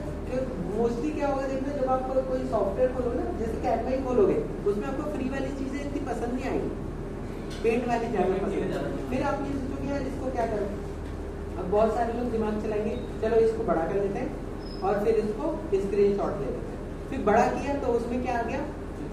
मोस्टली क्या होगा देखना, जब आप कोई सॉफ्टवेयर खोलो ना, जैसे कैनवा ही खोलोगे, उसमें आपको फ्री वाली चीजें इतनी पसंद नहीं आएंगी, पेड वाली ज्यादा पसंद, फिर आप ये सोचोगे यार इसको क्या करें। अब बहुत सारे लोग दिमाग चलाएंगे, चलो इसको बड़ा कर लेते हैं और फिर इसको स्क्रीनशॉट ले लेते हैं, फिर बड़ा किया तो उसमें क्या आ गया,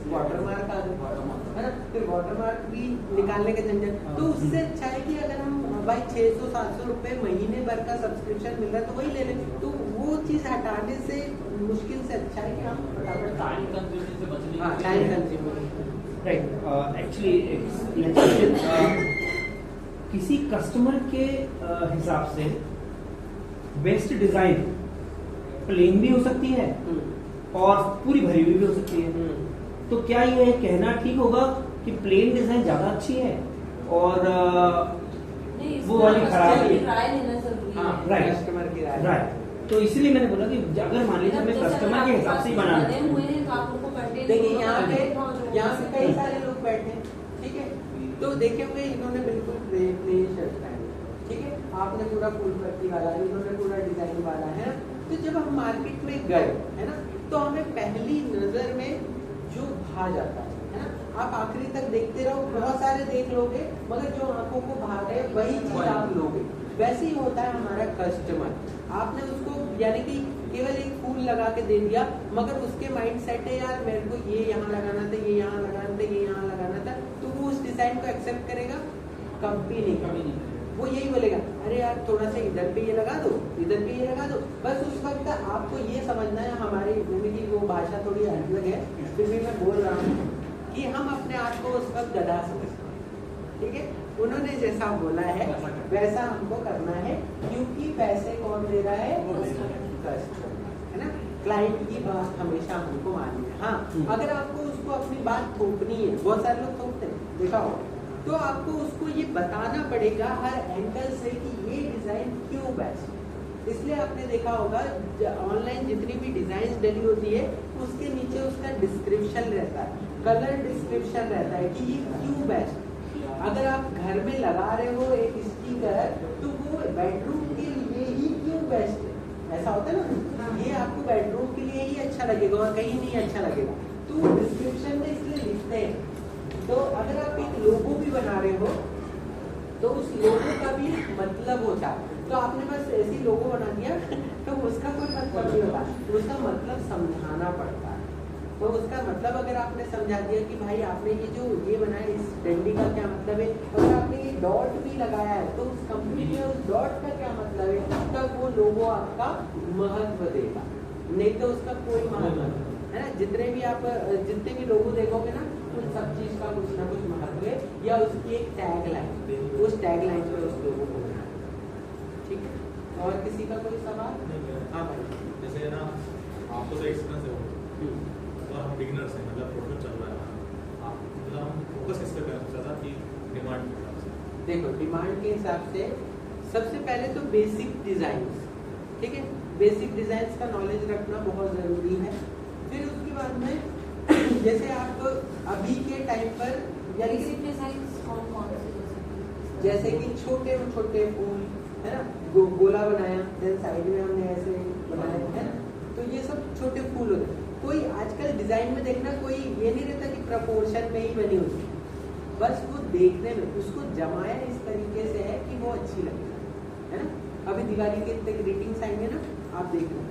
वाटरमार्क आ गया, है ना, फिर वाटरमार्क भी निकालने के झंझट। तो उससे अच्छा है कि अगर हम भाई 600-700 रुपए महीने भर का सब्सक्रिप्शन मिल रहा है तो वही ले लें, तो वो चीज हटाने से मुश्किल से अच्छा है कि हम फटाफट टाइम कंज्यूमिंग से बचने हाँ के टाइम लिए कंज्यूमर। राइट, एक्चुअली किसी कस्टमर के हिसाब से बेस्ट डिजाइन प्लेन भी हो सकती है और पूरी भरी हुई भी हो सकती है। तो क्या ये कहना ठीक होगा कि प्लेन डिजाइन ज्यादा अच्छी है और नहीं, वो वाली खराब कस्टमर है? की राय लेना जरूरी है। हाँ, Right. कस्टमर की राय। राइट, तो इसीलिए मैंने बोला कि अगर मान लीजिए हमें कस्टमर के हिसाब से ही बनाना बने है। हुए हैं तो आप उनको कंटेंट देखिए यहाँ पे कई सारे लोग बैठे हैं, ठीक है, तो देखे होंगे इन्होंने बिल्कुल प्लेन शर्ट पहनी, ठीक है, आपने पूरा फुल पट्टी वाला, इन्होंने पूरा डिजाइन वाला, है ना। तो जब हम मार्केट में गए, है ना, तो हमें पहली नजर में जो भा जाता है ना, आप आखिरी तक देखते रहो, बहुत सारे देख लोगे, मगर जो आंखों को भा गए वही चीज आप लोगे। वैसे ही होता है हमारा कस्टमर, आपने उसको यानी कि केवल एक फूल लगा के दे दिया, मगर उसके माइंड सेट है यार मेरे को ये यहाँ लगाना था, ये यहाँ लगाना था, ये यहाँ लगाना था, तो वो उस डिजाइन को एक्सेप्ट करेगा कभी नहीं, कभी नहीं। वो यही बोलेगा अरे यार थोड़ा सा इधर पे ये लगा दो, इधर पे ये लगा दो। बस उस वक्त आपको ये समझना है, हमारी की वो भाषा थोड़ी अलग है, फिर भी मैं बोल रहा हूँ कि हम अपने आप को उस वक्त गधा समझते हैं, ठीक है। उन्होंने जैसा बोला है वैसा हमको करना है, क्योंकि पैसे कौन दे रहा है, कस्टमर, है ना। क्लाइंट की बात हमेशा हमको माननी है। हाँ, अगर आपको उसको अपनी बात थोपनी है, बहुत सारे लोग थोपते हैं, देखा हो, तो आपको उसको ये बताना पड़ेगा हर एंगल से कि ये डिजाइन क्यों बेस्ट है। इसलिए आपने देखा होगा ऑनलाइन जितनी भी डिजाइन डली होती है उसके नीचे उसका डिस्क्रिप्शन रहता है, कलर डिस्क्रिप्शन रहता है कि ये क्यों बेस्ट। अगर आप घर में लगा रहे हो एक स्टिकर, तो वो बेडरूम के लिए ही क्यों बेस्ट है, ऐसा होता है ना, ये आपको बेडरूम के लिए ही अच्छा लगेगा और कहीं नहीं अच्छा लगेगा, तो डिस्क्रिप्शन में इसलिए लिखते हैं। तो अगर आप एक लोगो भी बना रहे हो तो उस लोगो का भी मतलब होता है, तो आपने बस ऐसी लोगो बना दिया तो उसका कोई मतलब नहीं होता, उसका मतलब समझाना पड़ता है। तो उसका मतलब अगर आपने समझा दिया कि भाई आपने ये जो ये बनाया इस डंडी का क्या मतलब है, अगर आपने ये डॉट भी लगाया है तो उस कंपनी में उस डॉट का क्या मतलब है, तब वो लोगो आपका महत्व देगा, नहीं तो उसका कोई महत्व नहीं है ना। जितने भी लोगो देखोगे ना, उन सब चीज का कुछ ना कुछ महत्व है, या उसकी एक टैग लाइन, उस टैग लाइन पे उस लोगों को बनाना, ठीक है। और किसी का कोई सवाल? हाँ भाई, जैसे ना आपको तो एक्सपीरियंस है तो हम बिगिनर्स हैं, मतलब प्रोडक्ट चल रहा है, आप मतलब हम फोकस किस पे करना चाहता कि डिमांड के हिसाब से? देखो डिमांड के हिसाब से सबसे पहले तो बेसिक डिजाइन, ठीक है, बेसिक डिजाइन का नॉलेज रखना बहुत जरूरी है। फिर उसके बाद में जैसे आप अभी के टाइम पर यानी बेसिक डिजाइन कौन से जैसे कि छोटे छोटे फूल, है ना, गोला बनाया, देन साइड में हमने ऐसे बनाया, है ना, तो ये सब छोटे फूल होते हैं। कोई आजकल डिजाइन में देखना कोई ये नहीं रहता कि प्रपोर्शन में ही बनी होती है, बस वो देखने में उसको जमाया इस तरीके से है कि वो अच्छी लगे, है ना। अभी दिवाली के इतने ग्रीटिंग्स आएंगे ना, आप देखना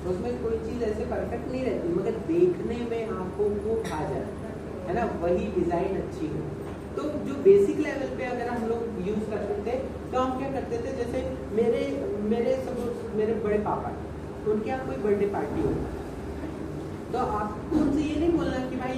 उसमें कोई चीज ऐसे परफेक्ट नहीं रहती, मगर देखने में आंखों को भा जाता है ना, वही डिजाइन अच्छी हो। तो जो बेसिक लेवल पे अगर हम लोग यूज करते तो हम क्या करते थे, जैसे मेरे बड़े पापा हैं, उनके यहाँ कोई बर्थडे पार्टी होता है, तो आपको उनसे ये नहीं बोलना कि भाई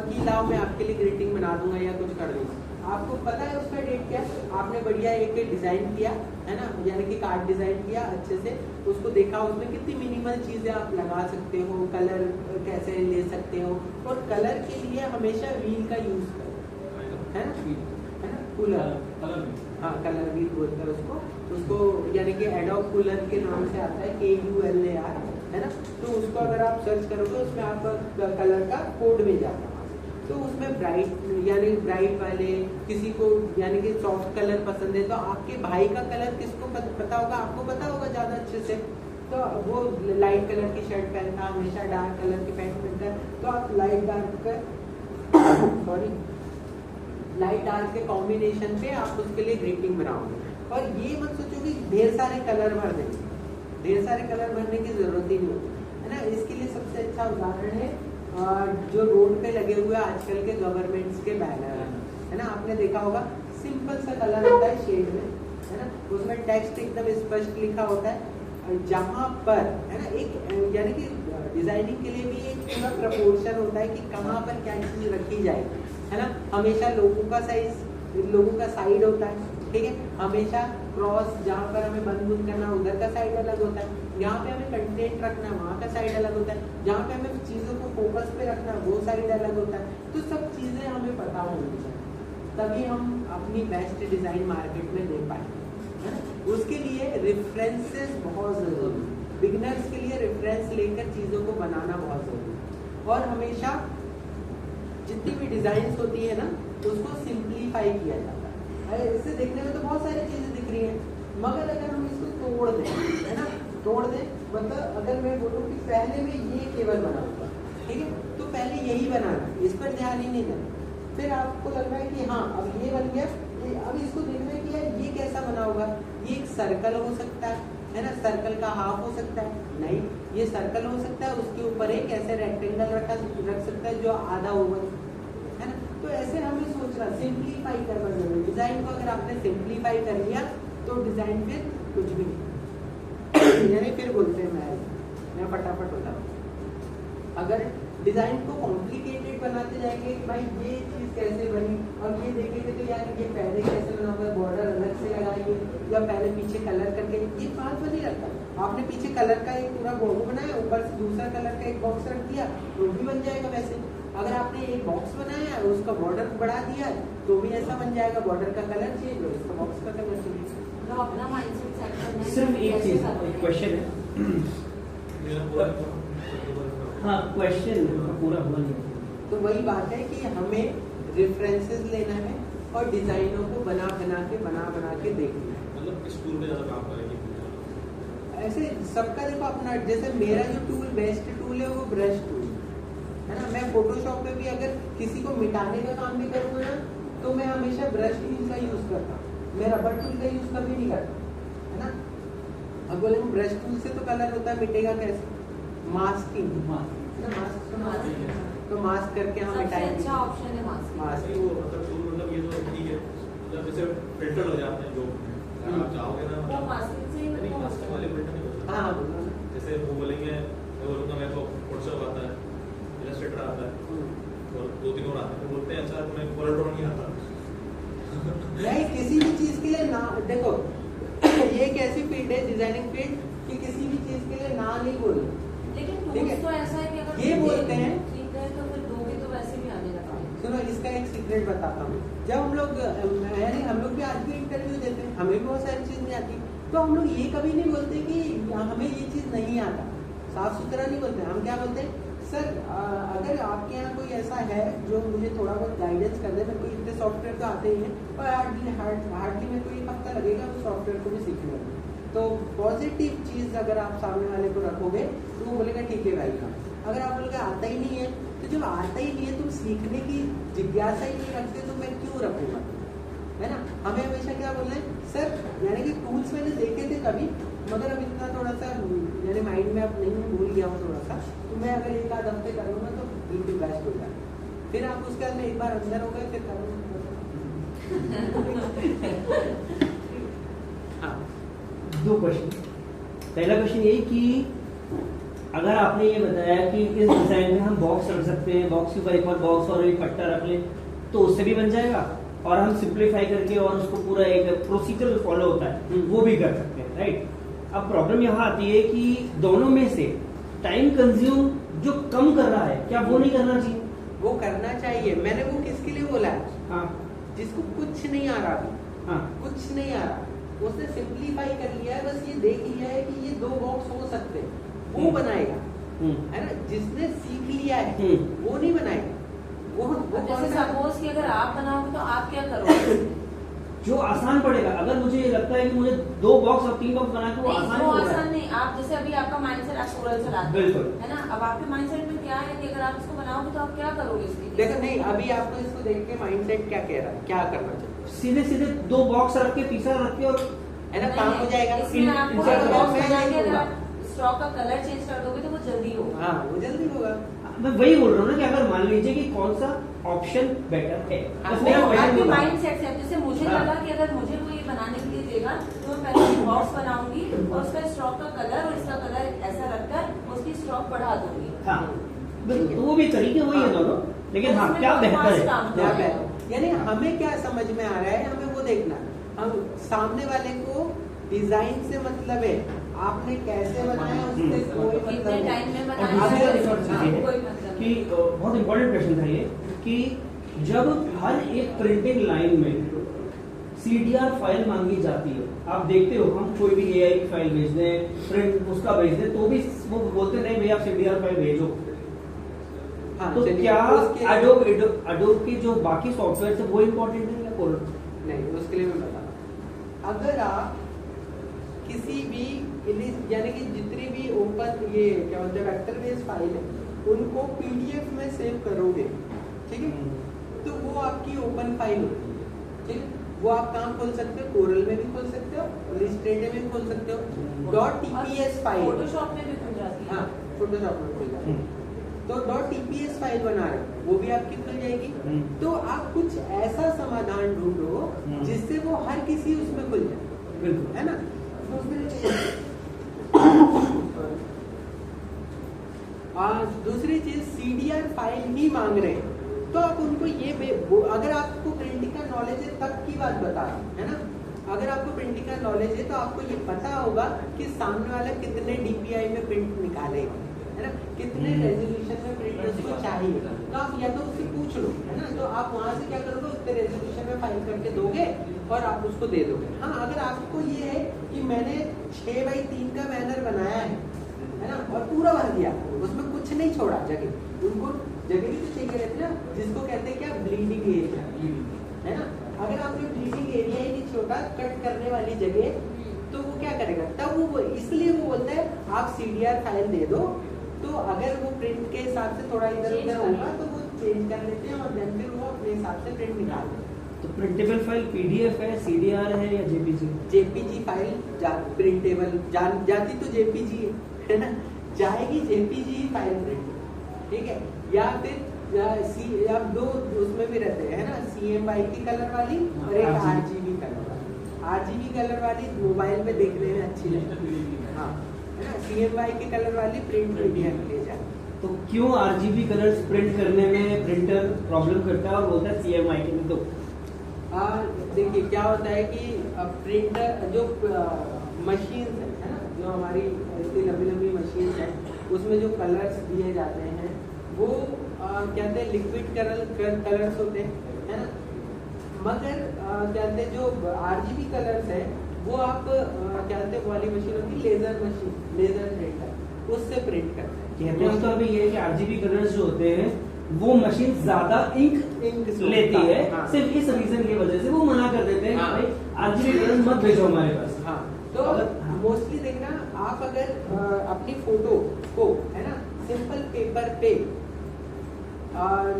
कि लाओ मैं आपके लिए ग्रीटिंग बना दूंगा या कुछ कर दूंगा। आपको पता है उसका डेट क्या है, आपने बढ़िया एक डिजाइन किया है ना, यानी कि कार्ड डिजाइन किया अच्छे से, उसको देखा, उसमें कितनी मिनिमल चीजें आप लगा सकते हो, कलर कैसे ले सकते हो, और कलर के लिए हमेशा व्हील का यूज करो, है ना, कूलर, हाँ कलर व्हील बोलते हैं उसको यानी कि एडोब कूलर के नाम से आता है, KULAR, है ना। तो उसको अगर आप सर्च करोगे उसमें आपका कलर का कोड मिल जाता है, तो उसमें ब्राइट वाले, किसी को यानी कि सॉफ्ट कलर पसंद है, तो आपके भाई का कलर किसको पता होगा, आपको पता होगा ज्यादा अच्छे से, तो वो लाइट कलर की शर्ट पहनता है, हमेशा डार्क कलर की पैंट पहनता है, तो आप लाइट डार्क के कॉम्बिनेशन पे आप उसके लिए ग्रीटिंग बनाओगे। और ये मत सोचो कि ढेर सारे कलर भर देंगे, ढेर सारे कलर भरने की जरूरत ही नहीं होती, है ना। इसके लिए सबसे अच्छा उदाहरण है जो रोड पे लगे हुए आजकल के गवर्नमेंट्स के बैनर है ना, आपने देखा होगा, सिंपल सा कलर होता है शेड में, है ना, उसमें टेक्स्ट एकदम स्पष्ट लिखा होता है, जहाँ पर है ना एक यानी कि डिजाइनिंग के लिए भी एक पूरा प्रपोर्शन होता है कि कहाँ पर क्या चीज रखी जाए, है ना। हमेशा लोगों का साइड होता है, ठीक है, हमेशा क्रॉस जहाँ पर हमें बंद करना उधर का साइड अलग होता है, यहाँ पे हमें कंटेंट रखना वहाँ का साइड अलग होता है, जहाँ पे हमें चीजों को फोकस पे रखना वो साइड अलग होता है। तो सब चीजें हमें पता होनी चाहिए, तभी हम अपनी बेस्ट डिजाइन मार्केट में दे पाए, है ना। उसके लिए रेफरेंसेस बहुत जरूरी, बिगिनर्स के लिए रेफरेंस लेकर चीजों को बनाना बहुत जरूरी, और हमेशा जितनी भी डिजाइन होती है ना उसको सिंप्लीफाई किया जाता है। इससे देखने में तो बहुत सारी चीजें दिख रही हैं, मगर अगर हम इसको तोड़ दें, है ना, तोड़ दें, मतलब अगर मैं बोलूँ कि पहले मैं ये केवल बनाऊंगा, ठीक है, तो पहले यही बनाना, इस पर ध्यान ही नहीं देना, फिर आपको लग रहा है कि हाँ अब ये बन गया, अब इसको देखना कि यार ये कैसा बना होगा, ये एक सर्कल हो सकता है ना, सर्कल का हाफ हो सकता है, नहीं ये सर्कल हो सकता है, उसके ऊपर एक ऐसे रेक्टेंगल रख सकता है जो आधा ओवल, है ना। तो ऐसे हमें सोचना, सिंप्लीफाई करना जरूरी, डिजाइन को अगर आपने सिंप्लीफाई कर लिया तो डिजाइन फिर कुछ भी नहीं यानी फिर बोलते हैं मैं फटाफट होता हूँ। अगर डिजाइन को कॉम्प्लिकेटेड बनाते जाएंगे कि भाई ये चीज कैसे बनी, और ये देखेंगे तो यार ये पहले कैसे बना होगा, बॉर्डर अलग से लगाइए या पहले पीछे कलर करके, ये बात नहीं रखता। आपने पीछे कलर का एक पूरा बॉक्स बनाया, ऊपर से दूसरा कलर का एक बॉक्स रख दिया तो भी बन जाएगा वैसे। अगर आपने एक बॉक्स बनाया और उसका बॉर्डर बढ़ा दिया तो भी ऐसा बन जाएगा, बॉर्डर का कलर चेंज हो, इसका बॉक्स का कलर चेंज। तो अपना माइंडसेट सेट करना है। सिर्फ एक चीज, एक क्वेश्चन है, हाँ क्वेश्चन पूरा हुआ नहीं। तो वही बात है कि हमें रेफरेंसेस लेना है और डिजाइनों को बना बना के देखना है। मतलब किस टूल पे ज्यादा काम करेगी? ऐसे सबका देखो अपना, जैसे मेरा जो टूल बेस्ट टूल है वो ब्रश टूल है ना। मैं फोटोशॉप पे भी अगर किसी को मिटाने का काम भी करूँगा ना तो मैं हमेशा ब्रश टूल का यूज करता हूँ, मैं रबर टूल का यूज कभी नहीं करता, है ना। अब बोले ब्रश टूल से तो कलर होता है, मिटेगा कैसे? मास्किंग, तो मास्क करके हम सबसे मिटाएंगे। अच्छा ऑप्शन है मास्क। वो मतलब टूल मतलब ये तो ठीक है, मतलब जैसे फिल्टर हो जाते हैं जो आप चाहोगे ना, वो मास्किंग से ही नहीं मतलब मास्किंग वाले फिल्टर नहीं होते। हाँ बोलो ना। जैसे वो बोलेंगे, मैं बोलूँगा मेरे को फोटोशॉप आता है, इलस्ट्रेटर आता है और 2-3 और आते हैं, तो बोलते हैं अच्छा तुम्हें कलर टोन नहीं आता। नहीं, किसी भी चीज के लिए ना देखो, ये एक ऐसी फील्ड है डिजाइनिंग फील्ड कि किसी भी चीज के लिए ना नहीं बोलना। लेकिन ठीक है। टूल्स तो ऐसा है कि अगर ये बोलते हैं, ठीक है तो फिर दोगे तो वैसे भी आने लगता है। सुनो इसका एक सीक्रेट बताता हूँ। जब हम लोग यानी हम लोग भी आज भी इंटरव्यू देते हैं, हमें भी बहुत सारी चीज नहीं आती, तो हम लोग ये कभी नहीं बोलते कि हमें ये चीज नहीं आता, साफ सुथरा नहीं बोलते। हम क्या बोलते हैं, सर अगर आपके यहाँ कोई ऐसा है जो मुझे थोड़ा बहुत गाइडेंस कर दे, मेरे को इतने सॉफ्टवेयर तो आते ही हैं और हार्डली मेरे को 1 हफ्ता लगेगा उस सॉफ्टवेयर को भी सीखने में। तो पॉजिटिव चीज अगर आप सामने वाले को रखोगे तो वो बोलेगा ठीक है भाई का। अगर आप बोलेगा आता ही नहीं है, तो जब आता ही नहीं है तुम सीखने की जिज्ञासा ही नहीं रखते तो मैं क्यों रखूंगा, है ना। हमें हमेशा क्या बोलना है, सर यानी कि टूल्स मैंने देखे थे कभी, मगर अब इतना थोड़ा सा मेरे माइंड में अब नहीं, भूल गया हूँ थोड़ा सा, तो मैं अगर 1-8 हफ्ते करूँगा तो बिल्कुल बेस्ट हो जाए। फिर आप उसके बाद में एक बार अंदर हो गए फिर करूँगा। दो क्वेश्चन। पहला क्वेश्चन यही कि अगर आपने ये बताया कि इस डिजाइन में हम बॉक्स रख सकते हैं, बॉक्स के ऊपर एक और बॉक्स और एक पट्टा रख लें तो उससे भी बन जाएगा, और हम सिंप्लीफाई करके और उसको पूरा एक प्रोसीजर फॉलो होता है वो भी कर सकते हैं, राइट। अब प्रॉब्लम यहाँ आती है कि दोनों में से टाइम कंज्यूम जो कम कर रहा है, क्या वो नहीं करना चाहिए? वो करना चाहिए। मैंने वो किसके लिए बोला है? हाँ जिसको कुछ नहीं आ रहा अभी, हाँ कुछ नहीं आ रहा, उसने सिंप्लीफाई कर लिया है, बस ये देख लिया है कि ये 2 बॉक्स हो सकते हैं, वो बनाएगा, है ना। जिसने सीख लिया है वो नहीं बनाएगा। वो जैसे सपोज कि अगर आप बनाओगे तो आप क्या करोगे? जो आसान पड़ेगा। अगर मुझे ये लगता है कि मुझे 2 बॉक्स और 3 बॉक्स बना के वो नहीं, आसान वो होगा। आसान नहीं। आप जैसे अभी आपका माइंडसेट आप कोरल चलाते हैं, बिल्कुल। है ना। अब आपके माइंडसेट में क्या है कि अगर आप इसको बनाओगे तो आप क्या करोगे इसके लिए? देखो नहीं, अभी आपको इसको देख के माइंडसेट क्या कह रहा है, क्या करना चाहिए, सीधे सीधे 2 बॉक्स रख के तीसरा रख के और है ना, काम हो जाएगा। इसमें आपको insert बॉक्स में बना के नहीं अगर होगा। आप स्टॉक का कलर चेंज कर दोगे तो वो जल्दी होगा। हाँ, वो जल्दी होगा। मैं वही बोल रहा हूँ ना कि अगर मान लीजिए कि कौन सा ऑप्शन बेटर है, बस मेरा वो क्वेश्चन आपके होगा। माइंडसेट से। जैसे मुझे हाँ। लगा कि अगर मुझे वो ये बनाने के लिए देगा तो मैं पहले बॉक्स बनाऊंगी और उसका स्टॉक का कलर और इसका कलर ऐसा रखकर उसकी स्टॉक बढ़ा दूंगी। हाँ बिल्कुल, तो वो भी तरीके वही है दोनों, लेकिन हाँ क्या बेहतर है? क्या बेहतर, यानी हमें क्या समझ में आ रहा है, हमें वो देखना है। हम सामने वाले को डिजाइन से मतलब है, आपने कैसे बनाया उससे कोई मतलब कितने नहीं। टाइम में और दूसरी बनाया एक और चीज़ ये है कोई मतलब कि बहुत इंपॉर्टेंट क्वेश्चन था ये कि जब हर एक प्रिंटिंग लाइन में CDR फाइल मांगी जाती है, आप देखते हो हम कोई भी AI की फाइल भेज दें, प्रिंट उसका भेज दें, तो भी वो बोलते नहीं भैया आप CDR फाइल भेजो। हाँ, तो चलिए, क्या उसके- एडोब के जो बाकी सॉफ्टवेयर है वो इम्पोर्टेंट है या कोरल? नहीं, उसके लिए मैं बता रहा हूं। अगर आप किसी भी यानी कि जितनी भी ओपन ये क्या बोलते हैं वेक्टर बेस्ड फाइल है उनको PDF में सेव करोगे, ठीक है, तो वो आपकी ओपन फाइल होती है, ठीक है। वो आप काम खोल सकते हो, कोरल में भी खोल सकते हो, इलस्ट्रेटर में भी खोल सकते हो। .tps फाइल, फोटोशॉप में भी खुल जाती है। हाँ फोटोशॉप में खुल जाती है, तो .tps फाइल बना रहे हो वो भी आपकी खुल जाएगी। तो आप कुछ ऐसा समाधान ढूंढो जिससे वो हर किसी उसमें खुल जाए, बिल्कुल, है ना। दूसरी चीज CDR फाइल ही मांग रहे हैं, तो आप उनको ये अगर आपको प्रिंटिंग का नॉलेज है तब की बात बता रहा हूं, है ना। अगर आपको प्रिंटिंग का नॉलेज है तो आपको ये पता होगा कि सामने वाला कितने DPI में प्रिंट निकालेगा, है ना, कितने रेजोल्यूशन में प्रिंट उसको चाहिए। तो आप या तो उससे पूछ लो, है ना, तो आप वहां से क्या करोगे, उतने रेजोल्यूशन में फाइल करके दोगे और आप उसको दे दोगे। हाँ, अगर आपको ये है कि मैंने 6x3 का बैनर बनाया है ना, और पूरा भर दिया, उसमें कुछ नहीं छोड़ा जगह, उनको जगह भी तो चाहिए रहती है ना, जिसको कहते हैं क्या, ब्लीडिंग एरिया, है ना। अगर आपने ब्लीडिंग एरिया ही नहीं छोटा, कट करने वाली जगह, तो वो क्या करेगा, तब वो इसलिए वो बोलता है आप CDR फाइल दे दो, तो अगर वो प्रिंट के हिसाब से थोड़ा इधर उधर होगा तो वो चेंज कर लेते हैं और देन फिर वो अपने हिसाब से प्रिंट निकाल देते हैं। तो प्रिंटेबल फाइल PDF है, CDR है या JPG? JPG फाइल प्रिंटेबल जाती तो JPG है ना, जाएगी JPG फाइल प्रिंट, ठीक है। या फिर अब 2 उसमें भी रहते हैं, है ना, CMYK कलर वाली और एक RGB कलर वाली। RGB कलर वाली मोबाइल में देखने में अच्छी लगती है, हाँ, है ना। CMYK कलर वाली प्रिंट मीडिया के लिए जाए। तो क्यों RGB कलर्स प्रिंट करने में प्रिंटर प्रॉब्लम करता है और बोलता है CMYK में दो? देखिए क्या होता है कि प्रिंटर जो मशीन है ना, जो हमारी ऐसी लंबी लंबी मशीन है, उसमें जो कलर्स दिए जाते हैं वो कहते हैं लिक्विड कलर्स होते हैं, है ना। मगर कहते हैं जो RGB कलर्स है वो आप कहते हैं वाली मशीन होती है लेजर मशीन, लेजर प्रिंटर, उससे प्रिंट करते हैं। कहते हैं तो अभी ये है कि RGB कलर्स जो होते हैं वो मशीन ज्यादा इंक लेती है, हाँ। सिर्फ इस रीजन की वजह से वो मना कर देते हैं, हाँ। भाई RGB कलर्स मत भेजो हमारे पास। हाँ, तो मोस्टली देखना आप अगर अपनी फोटो को, है ना, सिंपल पेपर पे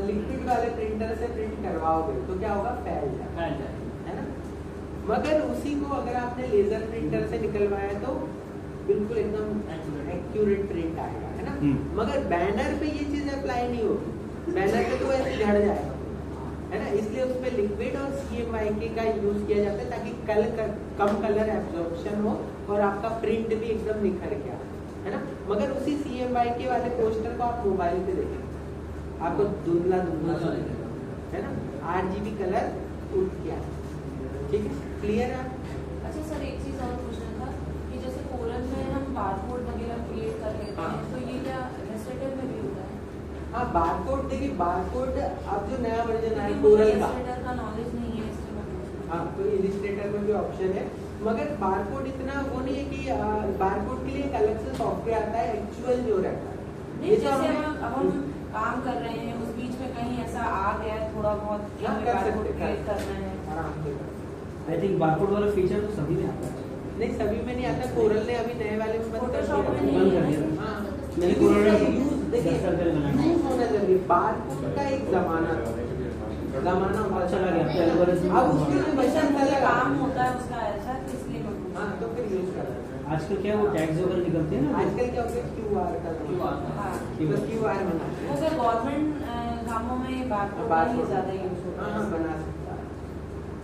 लिक्विड वाले प्रिंटर से प्रिंट करवाओगे तो क्या होगा, फैल जाए, है ना। मगर उसी को अगर आपने लेजर प्रिंटर से निकलवाया तो बिल्कुल एकदम एक्यूरेट प्रिंट आएगा, है ना। मगर बैनर पे ये चीज अप्लाई नहीं होगी, बैनर पे तो ऐसे झड़ जाएगा, है ना, इसलिए उसमें लिक्विड और CMYK का यूज किया जाता है ताकि कम कलर एब्जॉर्प्शन हो और आपका प्रिंट भी एकदम निखर के आए, है ना। मगर उसी CMYK वाले पोस्टर को आप मोबाइल पे देखेंगे आपको धुंधला धुंधला सा दिखेगा, है ना, RGB कलर उठ गया, ठीक है, क्लियर है। अच्छा सर, एक चीज और पूछना था कि जैसे कोरल में हम बारकोड वगैरह क्रिएट कर लेते हैं, हाँ। तो ये क्या इलस्ट्रेटर में भी होता है? हाँ, बारकोड देखिए, बारकोड अब जो नया वर्जन आया क्योंकि मुझे कोरल का, इलस्ट्रेटर का नॉलेज नहीं है, इसलिए मैं पूछ रही हूँ। हाँ, तो इलिस्ट्रेटर में भी ऑप्शन है, मगर बारकोड इतना वो नहीं है कि बारकोड के लिए एक अलग से सॉफ्टवेयर आता है, एक्चुअल जो रहता है। नहीं, जैसे अब हम काम कर रहे हैं, उस बीच में कहीं ऐसा आ गया थोड़ा बहुत कि हाँ, हमें कर बारकोड सकते, क्रिएट करना है। आराम से कर सकते। आई थिंक बारकोड वाला फीचर तो सभी में आता है। नहीं, सभी में नहीं आता, कोरल ने अभी नए वाले में बंद कर Photoshop में दिया। नहीं बंद कर है। दिया। हाँ, मैंने क्योंकि कोरल उसका यूज देखिए, 10 साल पहले बनाया। यूज होना जरूरी। बारकोड का एक जमाना था, जमाना होता चला गया, है। algorithm अब उसके लिए वैसे मशीन मुझे अलग काम काम होता है उसका ऐसा, तो इसलिए मैं पूछ हाँ, रही तो फिर यूज कर रहे हैं। आजकल क्या वो टैग्स वगैरह निकलते हैं ना, आजकल क्या हो गया, QR का QR हूँ। हाँ, तो QR बना वो फिर गवर्नमेंट कामों में बारकोड का ही ज्यादा यूज होता हाँ, है। बना